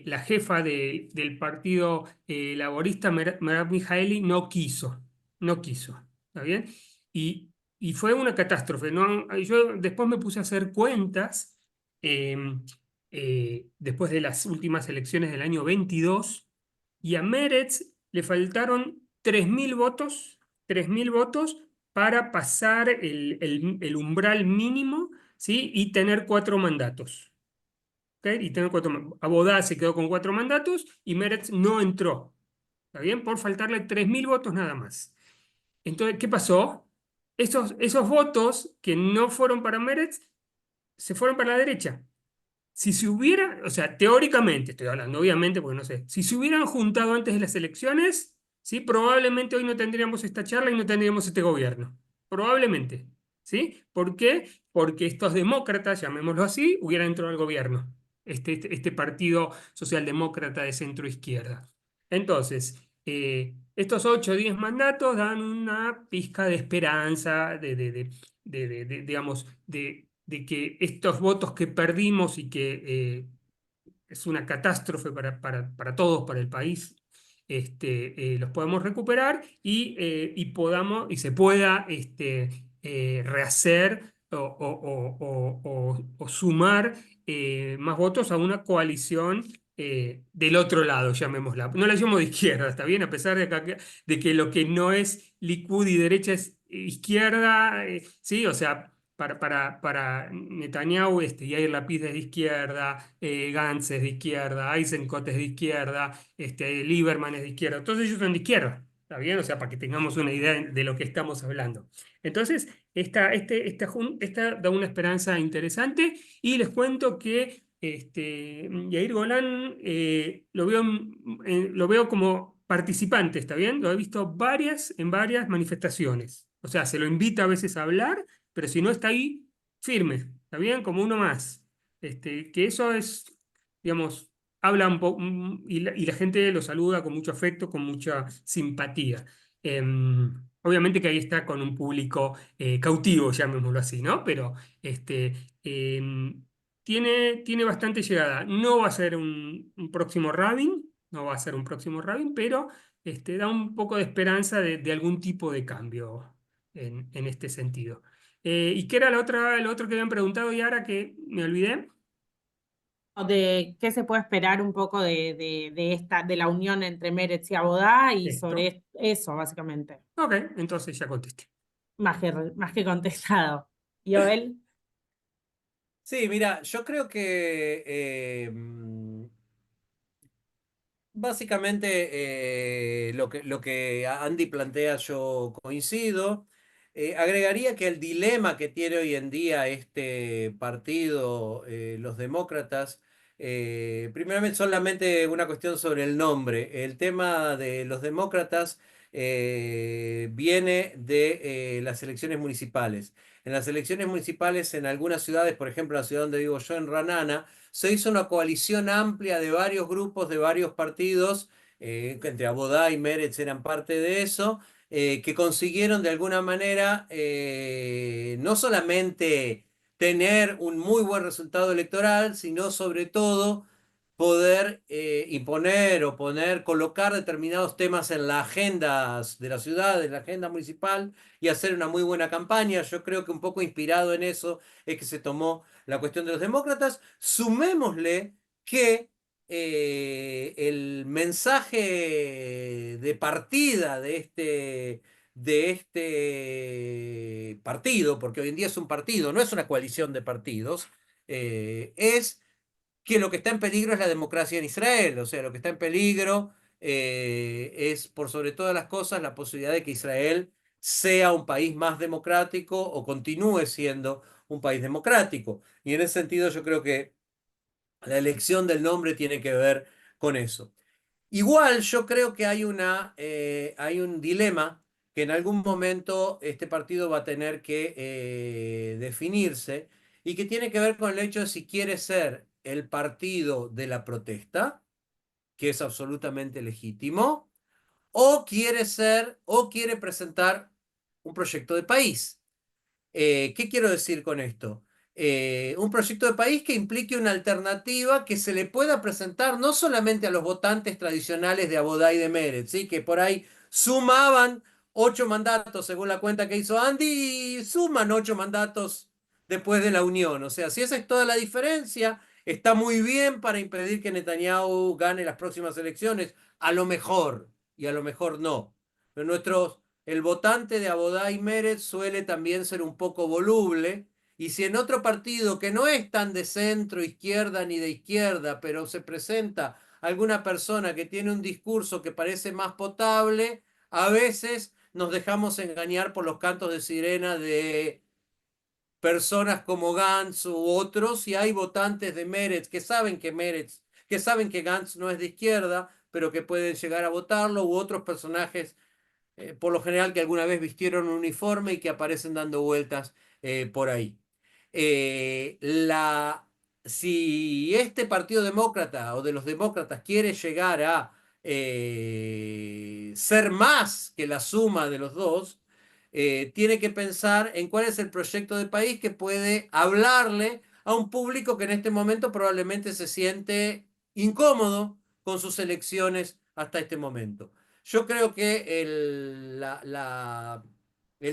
la jefa del partido laborista, Merav Mijaeli, no quiso, ¿está bien? Y fue una catástrofe, ¿no? Yo después me puse a hacer cuentas, después de las últimas elecciones del año 22, y a Meretz le faltaron 3.000 votos para pasar el umbral mínimo, ¿sí? Y tener 4 mandatos. ¿Ok? Y tener 4 Abodá se quedó con 4 mandatos y Meretz no entró. ¿Está bien? Por faltarle 3.000 votos nada más. Entonces, ¿qué pasó? Esos votos que no fueron para Meretz se fueron para la derecha. Si se hubiera, o sea, teóricamente estoy hablando, obviamente, porque no sé, si se hubieran juntado antes de las elecciones, ¿sí? Probablemente hoy no tendríamos esta charla y no tendríamos este gobierno. Probablemente, ¿sí? ¿Por qué? Porque estos demócratas, llamémoslo así, hubieran entrado al gobierno. Este partido socialdemócrata de centro izquierda. Entonces, estos 8 o 10 mandatos dan una pizca de esperanza, digamos, de que estos votos que perdimos y que es una catástrofe para todos, para el país, los podamos recuperar y se pueda rehacer o sumar más votos a una coalición del otro lado, llamémosla. No la llamo de izquierda, ¿está bien? A pesar de que lo que no es Likud y derecha es izquierda, ¿sí? O sea, para Netanyahu, Yair Lapid es de izquierda, Gantz es de izquierda, Eisenkot es de izquierda, Lieberman es de izquierda. Todos ellos son de izquierda, ¿está bien? O sea, para que tengamos una idea de lo que estamos hablando. Entonces, esta da una esperanza interesante y les cuento que Yair Golan lo veo como participante, ¿está bien? Lo he visto en varias manifestaciones. O sea, se lo invita a veces a hablar, pero si no está ahí, firme, ¿está bien? Como uno más. Que eso es, digamos, habla un poco y la gente lo saluda con mucho afecto, con mucha simpatía. Obviamente que ahí está con un público cautivo, llamémoslo así, ¿no? Pero em, tiene bastante llegada. No va a ser un próximo Rabin, no va a ser un próximo Rabin, pero da un poco de esperanza de algún tipo de cambio en este sentido. ¿Y qué era el otro que habían preguntado y ahora que me olvidé? De qué se puede esperar un poco de la unión entre Meretz y Abodá y Esto. sobre eso, básicamente. Ok, entonces ya contesté. Más que contestado. ¿Y Joel? Sí, mira, yo creo que básicamente lo que Andy plantea yo coincido. Agregaría que el dilema que tiene hoy en día este partido, los demócratas, primeramente solamente una cuestión sobre el nombre. El tema de los demócratas viene de las elecciones municipales. En las elecciones municipales en algunas ciudades, por ejemplo la ciudad donde vivo yo, en Ranana, se hizo una coalición amplia de varios grupos, de varios partidos, que entre Abodá y Meretz eran parte de eso, que consiguieron de alguna manera no solamente tener un muy buen resultado electoral, sino sobre todo poder imponer o poner, colocar determinados temas en la agenda de la ciudad, en la agenda municipal y hacer una muy buena campaña. Yo creo que un poco inspirado en eso es que se tomó la cuestión de los demócratas. Sumémosle que el mensaje de partida de este partido, porque hoy en día es un partido, no es una coalición de partidos, es que lo que está en peligro es la democracia en Israel, o sea, lo que está en peligro es por sobre todas las cosas la posibilidad de que Israel sea un país más democrático o continúe siendo un país democrático. Y en ese sentido yo creo que la elección del nombre tiene que ver con eso. Igual yo creo que hay un dilema que en algún momento este partido va a tener que definirse y que tiene que ver con el hecho de si quiere ser el partido de la protesta, que es absolutamente legítimo, o quiere presentar un proyecto de país. ¿Qué quiero decir con esto? Un proyecto de país que implique una alternativa que se le pueda presentar no solamente a los votantes tradicionales de Abodá y de Meretz, ¿sí? Que por ahí sumaban 8 mandatos según la cuenta que hizo Andy y suman 8 mandatos después de la unión. O sea, si esa es toda la diferencia, está muy bien para impedir que Netanyahu gane las próximas elecciones, a lo mejor, y a lo mejor no. Pero el votante de Abodá y Meretz suele también ser un poco voluble, y si en otro partido que no es tan de centro izquierda ni de izquierda, pero se presenta alguna persona que tiene un discurso que parece más potable, a veces nos dejamos engañar por los cantos de sirena de personas como Gantz u otros, y hay votantes de Meretz, que saben que Gantz no es de izquierda, pero que pueden llegar a votarlo, u otros personajes por lo general que alguna vez vistieron un uniforme y que aparecen dando vueltas por ahí. Eh, la, si este Partido Demócrata o de los demócratas quiere llegar a ser más que la suma de los dos, tiene que pensar en cuál es el proyecto de país que puede hablarle a un público que en este momento probablemente se siente incómodo con sus elecciones hasta este momento. Yo creo que el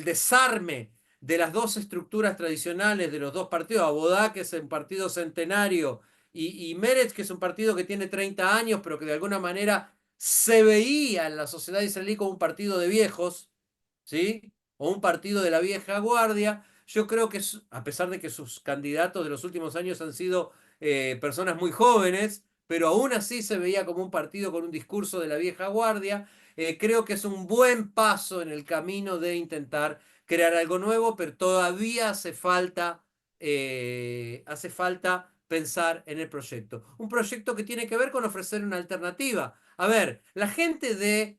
desarme de las dos estructuras tradicionales de los dos partidos, Abodá, que es un partido centenario, y Meretz, que es un partido que tiene 30 años, pero que de alguna manera se veía en la sociedad israelí como un partido de viejos, ¿sí? O un partido de la vieja guardia. Yo creo que, a pesar de que sus candidatos de los últimos años han sido personas muy jóvenes, pero aún así se veía como un partido con un discurso de la vieja guardia. Creo que es un buen paso en el camino de intentar crear algo nuevo, pero todavía hace falta pensar en el proyecto. Un proyecto que tiene que ver con ofrecer una alternativa. A ver, la gente de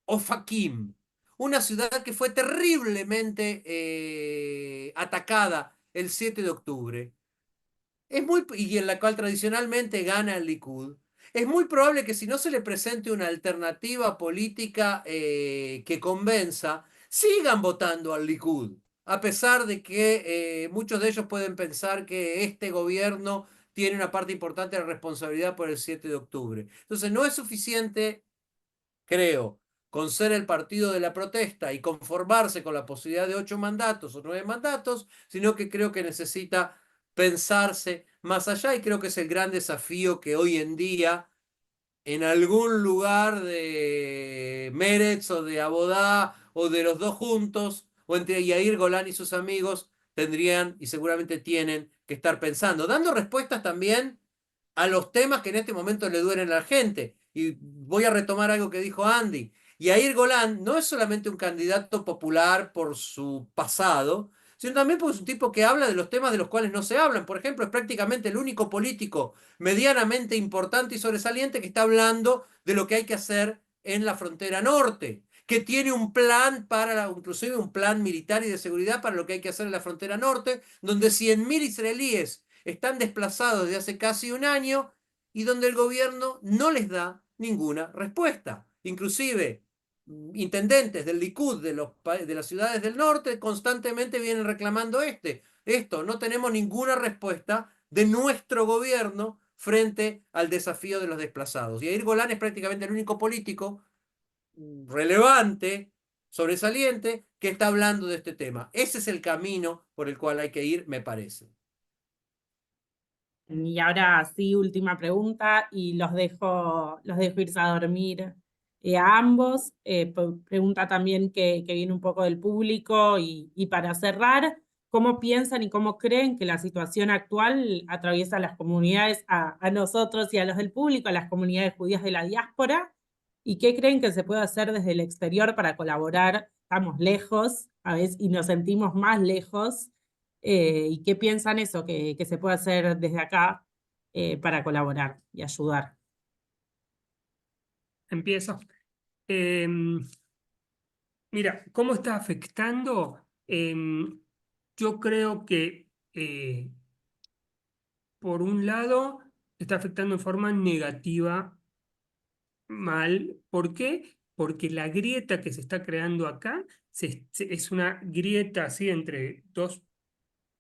Ofakim, una ciudad que fue terriblemente atacada el 7 de octubre, y en la cual tradicionalmente gana el Likud, es muy probable que si no se le presente una alternativa política que convenza, sigan votando al Likud, a pesar de que muchos de ellos pueden pensar que este gobierno tiene una parte importante de la responsabilidad por el 7 de octubre. Entonces no es suficiente, creo, con ser el partido de la protesta y conformarse con la posibilidad de 8 mandatos o 9 mandatos, sino que creo que necesita pensarse más allá, y creo que es el gran desafío que hoy en día en algún lugar de Meretz o de Abodá o de los dos juntos, o entre Yair Golán y sus amigos, tendrían y seguramente tienen que estar pensando, dando respuestas también a los temas que en este momento le duelen a la gente. Y voy a retomar algo que dijo Andy. Yair Golán no es solamente un candidato popular por su pasado, sino también porque es un tipo que habla de los temas de los cuales no se hablan. Por ejemplo, es prácticamente el único político medianamente importante y sobresaliente que está hablando de lo que hay que hacer en la frontera norte, que tiene un plan inclusive un plan militar y de seguridad para lo que hay que hacer en la frontera norte, donde 100.000 israelíes están desplazados desde hace casi un año y donde el gobierno no les da ninguna respuesta. Inclusive intendentes del Likud de las ciudades del norte constantemente vienen reclamando esto. No tenemos ninguna respuesta de nuestro gobierno frente al desafío de los desplazados. Y Yair Golán es prácticamente el único político relevante, sobresaliente, que está hablando de este tema. Ese es el camino por el cual hay que ir, me parece. Y ahora sí, última pregunta, y los dejo irse a dormir a ambos. Pregunta también que viene un poco del público, y para cerrar, ¿cómo piensan y cómo creen que la situación actual atraviesa a las comunidades, a nosotros y a los del público, a las comunidades judías de la diáspora? ¿Y qué creen que se puede hacer desde el exterior para colaborar? Estamos lejos, a veces, y nos sentimos más lejos. ¿Y qué piensan eso que se puede hacer desde acá para colaborar y ayudar? Empiezo. Mira, ¿cómo está afectando? Yo creo que, por un lado, está afectando en forma negativa, mal. ¿Por qué? Porque la grieta que se está creando acá es una grieta así entre dos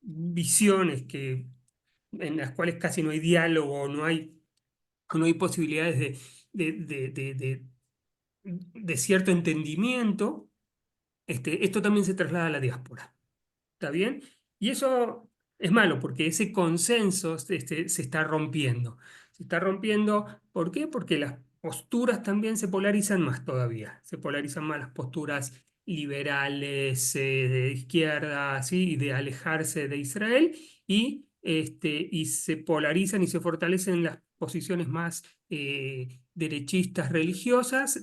visiones en las cuales casi no hay diálogo, no hay posibilidades de, de, de, de- de cierto entendimiento. Esto también se traslada a la diáspora. ¿Está bien? Y eso es malo porque ese consenso se está rompiendo. Se está rompiendo, ¿por qué? Porque las posturas también se polarizan más todavía. Se polarizan más las posturas liberales, de izquierda, ¿sí? Y de alejarse de Israel, y se polarizan y se fortalecen las posiciones más derechistas religiosas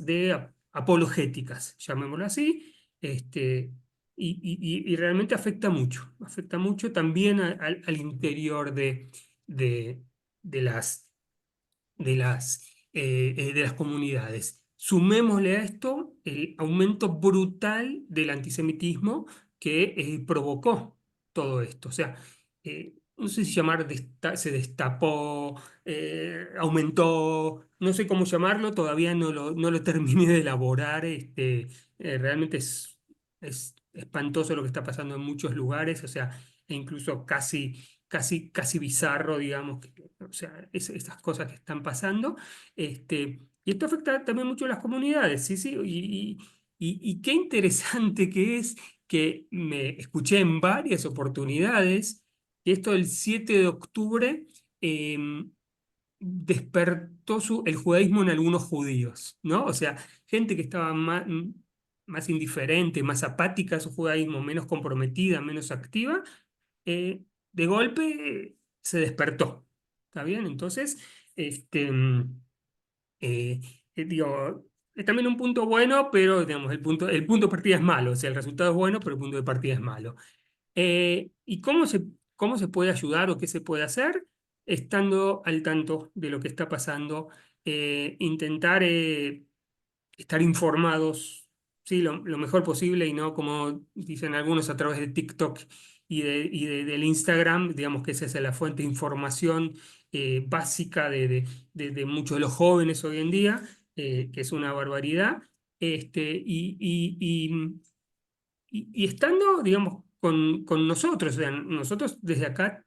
apologéticas, llamémoslo así. Y realmente afecta mucho también al interior de, de las, de las comunidades. Sumémosle a esto el aumento brutal del antisemitismo que provocó todo esto. O sea, no sé si llamar se destapó, aumentó, no sé cómo llamarlo, todavía no lo terminé de elaborar. Realmente es espantoso lo que está pasando en muchos lugares, o sea, e incluso casi bizarro, digamos, o sea, esas cosas que están pasando. Y esto afecta también mucho a las comunidades, ¿sí? Sí, y qué interesante que es que me escuché en varias oportunidades que esto del 7 de octubre despertó el judaísmo en algunos judíos, ¿no? O sea, gente que estaba más indiferente, más apática a su judaísmo, menos comprometida, menos activa, de golpe se despertó. ¿Está bien? Entonces, eh, digo, es también un punto bueno, pero digamos, el punto de partida es malo. O sea, el resultado es bueno, pero el punto de partida es malo. ¿Y cómo se puede ayudar o qué se puede hacer? estando al tanto de lo que está pasando, intentar estar informados, ¿sí? Lo mejor posible y no como dicen algunos a través de TikTok del Instagram, digamos que esa es la fuente de información básica de muchos de los jóvenes hoy en día, que es una barbaridad. Y estando, digamos, con nosotros, o sea, nosotros desde acá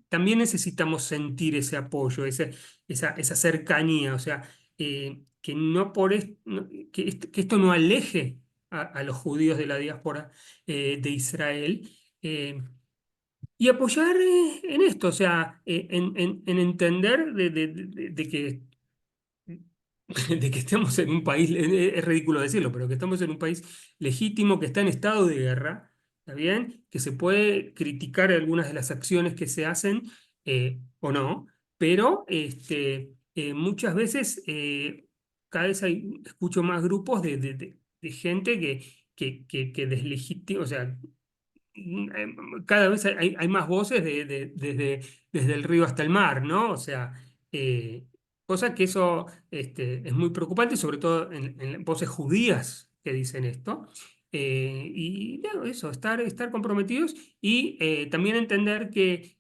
también necesitamos sentir ese apoyo, esa cercanía, o sea, que no por que esto no aleje a los judíos de la diáspora de Israel, y apoyar en esto, o sea, en entender de que de que estemos en un país, es ridículo decirlo, pero que estamos en un país legítimo, que está en estado de guerra, ¿está bien? Que se puede criticar algunas de las acciones que se hacen o no, pero muchas veces cada vez escucho más grupos de gente que deslegitima, o sea, cada vez hay más voces desde el río hasta el mar, ¿no? O sea, eh, cosa que eso es muy preocupante, sobre todo en voces judías que dicen esto. Y bueno, eso, estar comprometidos y también entender que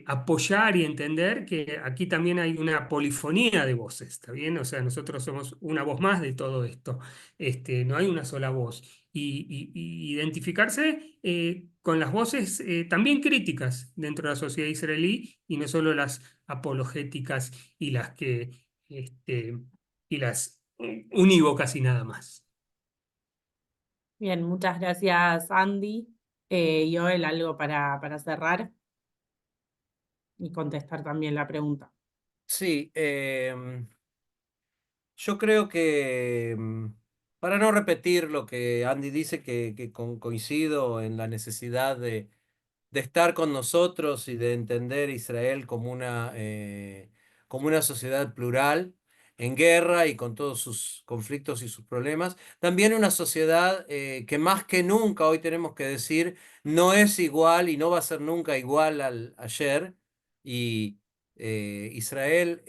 apoyar y entender que aquí también hay una polifonía de voces, ¿está bien? O sea, nosotros somos una voz más de todo esto. No hay una sola voz y identificarse con las voces también críticas dentro de la sociedad israelí y no solo las apologéticas y las unívocas y nada más. Bien, muchas gracias, Andy. Joel, algo para cerrar y contestar también la pregunta. Sí, yo creo que, para no repetir lo que Andy dice, que coincido en la necesidad de estar con nosotros y de entender Israel como una sociedad plural, en guerra y con todos sus conflictos y sus problemas. También una sociedad que más que nunca, hoy tenemos que decir, no es igual y no va a ser nunca igual al ayer. Y Israel,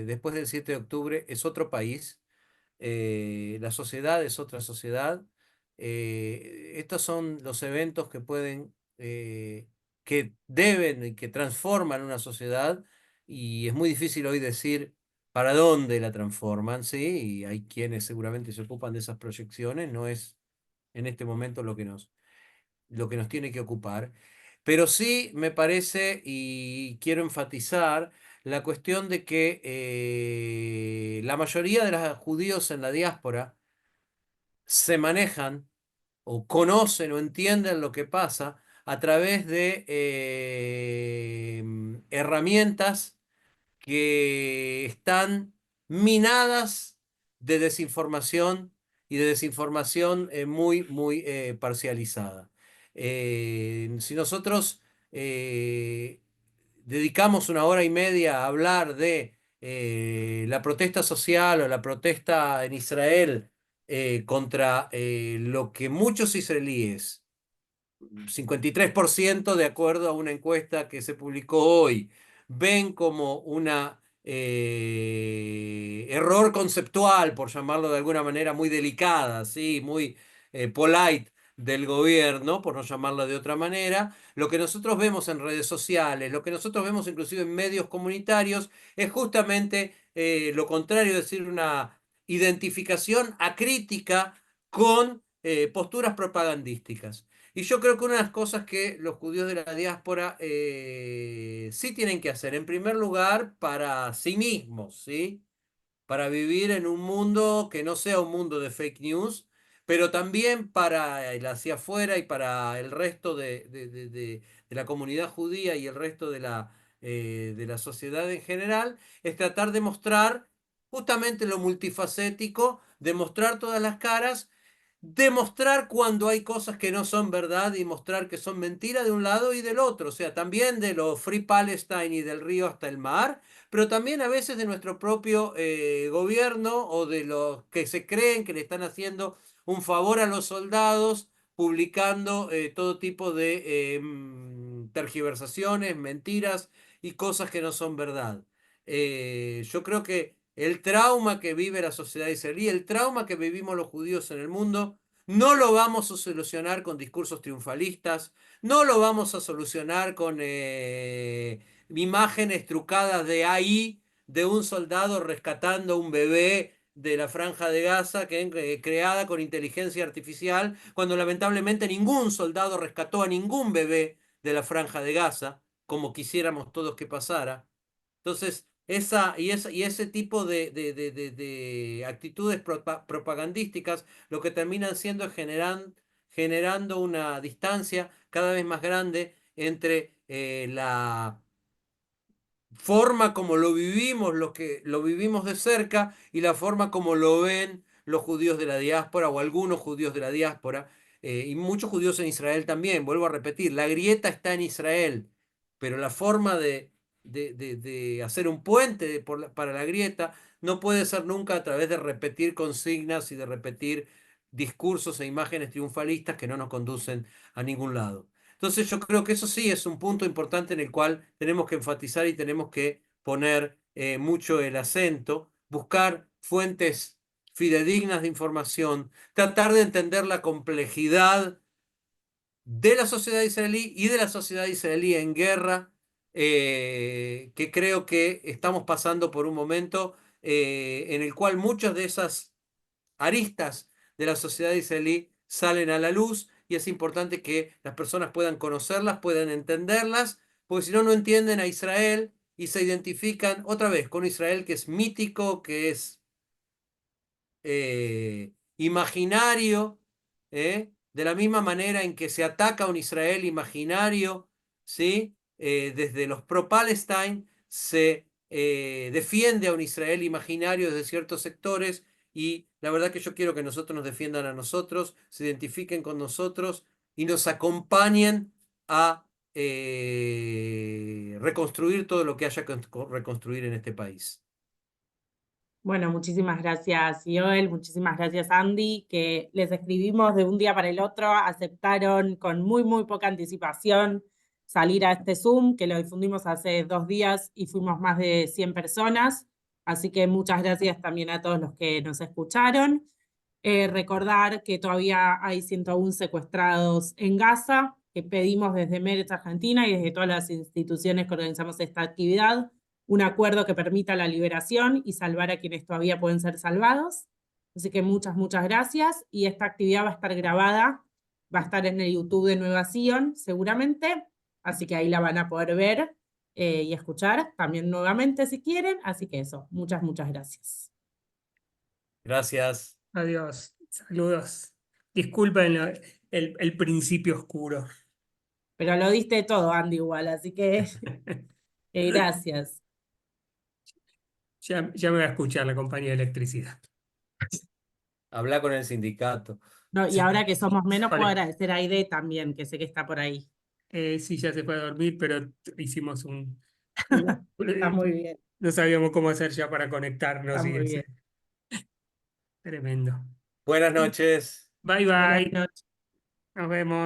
después del 7 de octubre, es otro país. La sociedad es otra sociedad. Estos son los eventos que pueden, que deben y que transforman una sociedad, y es muy difícil hoy decir para dónde la transforman, ¿sí? Y hay quienes seguramente se ocupan de esas proyecciones, no es en este momento lo que nos tiene que ocupar. Pero sí me parece, y quiero enfatizar, la cuestión de que la mayoría de los judíos en la diáspora se manejan o conocen o entienden lo que pasa a través de herramientas que están minadas de desinformación y de desinformación muy parcializada. Si nosotros dedicamos una hora y media a hablar de la protesta social o la protesta en Israel contra lo que muchos israelíes, 53% de acuerdo a una encuesta que se publicó hoy, ven como una error conceptual, por llamarlo de alguna manera muy delicada, ¿sí? Muy polite del gobierno, por no llamarlo de otra manera. Lo que nosotros vemos en redes sociales, lo que nosotros vemos inclusive en medios comunitarios, es justamente lo contrario, es decir, una identificación acrítica con posturas propagandísticas. Y yo creo que una de las cosas que los judíos de la diáspora sí tienen que hacer, en primer lugar, para sí mismos, ¿sí? Para vivir en un mundo que no sea un mundo de fake news, pero también para el hacia afuera y para el resto de la comunidad judía y el resto de la sociedad en general, es tratar de mostrar justamente lo multifacético, de mostrar todas las caras, demostrar cuando hay cosas que no son verdad y mostrar que son mentira de un lado y del otro, o sea, también de lo Free Palestine y del río hasta el mar, pero también a veces de nuestro propio gobierno o de los que se creen que le están haciendo un favor a los soldados, publicando todo tipo de tergiversaciones, mentiras y cosas que no son verdad. Yo creo que el trauma que vive la sociedad israelí, el trauma que vivimos los judíos en el mundo, no lo vamos a solucionar con discursos triunfalistas, no lo vamos a solucionar con imágenes trucadas de AI, de un soldado rescatando un bebé de la Franja de Gaza creada con inteligencia artificial, cuando lamentablemente ningún soldado rescató a ningún bebé de la Franja de Gaza, como quisiéramos todos que pasara. Entonces, ese tipo de actitudes propagandísticas lo que terminan siendo es generando una distancia cada vez más grande entre la forma como lo vivimos, los que lo vivimos de cerca, y la forma como lo ven los judíos de la diáspora o algunos judíos de la diáspora, y muchos judíos en Israel también. Vuelvo a repetir, la grieta está en Israel, pero la forma de hacer un puente para la grieta no puede ser nunca a través de repetir consignas y de repetir discursos e imágenes triunfalistas que no nos conducen a ningún lado. Entonces yo creo que eso sí es un punto importante en el cual tenemos que enfatizar y tenemos que poner mucho el acento, buscar fuentes fidedignas de información, tratar de entender la complejidad de la sociedad israelí y de la sociedad israelí en guerra, que creo que estamos pasando por un momento en el cual muchas de esas aristas de la sociedad israelí salen a la luz, y es importante que las personas puedan conocerlas, puedan entenderlas, porque si no, no entienden a Israel y se identifican otra vez con Israel que es mítico, que es imaginario, de la misma manera en que se ataca a un Israel imaginario, ¿sí? Desde los pro-Palestine se defiende a un Israel imaginario desde ciertos sectores, y la verdad que yo quiero que nosotros nos defiendan a nosotros, se identifiquen con nosotros y nos acompañen a reconstruir todo lo que haya que reconstruir en este país. Bueno, muchísimas gracias, Joel, muchísimas gracias, Andy, que les escribimos de un día para el otro, aceptaron con muy, muy poca anticipación salir a este Zoom, que lo difundimos hace 2 días y fuimos más de 100 personas, así que muchas gracias también a todos los que nos escucharon. Recordar que todavía hay 101 secuestrados en Gaza, que pedimos desde Meretz Argentina y desde todas las instituciones que organizamos esta actividad, un acuerdo que permita la liberación y salvar a quienes todavía pueden ser salvados. Así que muchas, muchas gracias. Y esta actividad va a estar grabada, va a estar en el YouTube de Nueva Sion, seguramente. Así que ahí la van a poder ver y escuchar también nuevamente si quieren. Así que eso, muchas, muchas gracias. Gracias. Adiós, saludos. Disculpen el principio oscuro. Pero lo diste todo, Andy, igual. Así que gracias. Ya me voy a escuchar la compañía de electricidad. Habla con el sindicato. No, y ahora que somos menos, puedo Vale. agradecer a Aide también, que sé que está por ahí. Sí, ya se fue a dormir, pero hicimos Está muy bien, no sabíamos cómo hacer ya para conectarnos está y muy bien. tremendo. Buenas noches. Bye Buenas bye. noches. Nos vemos.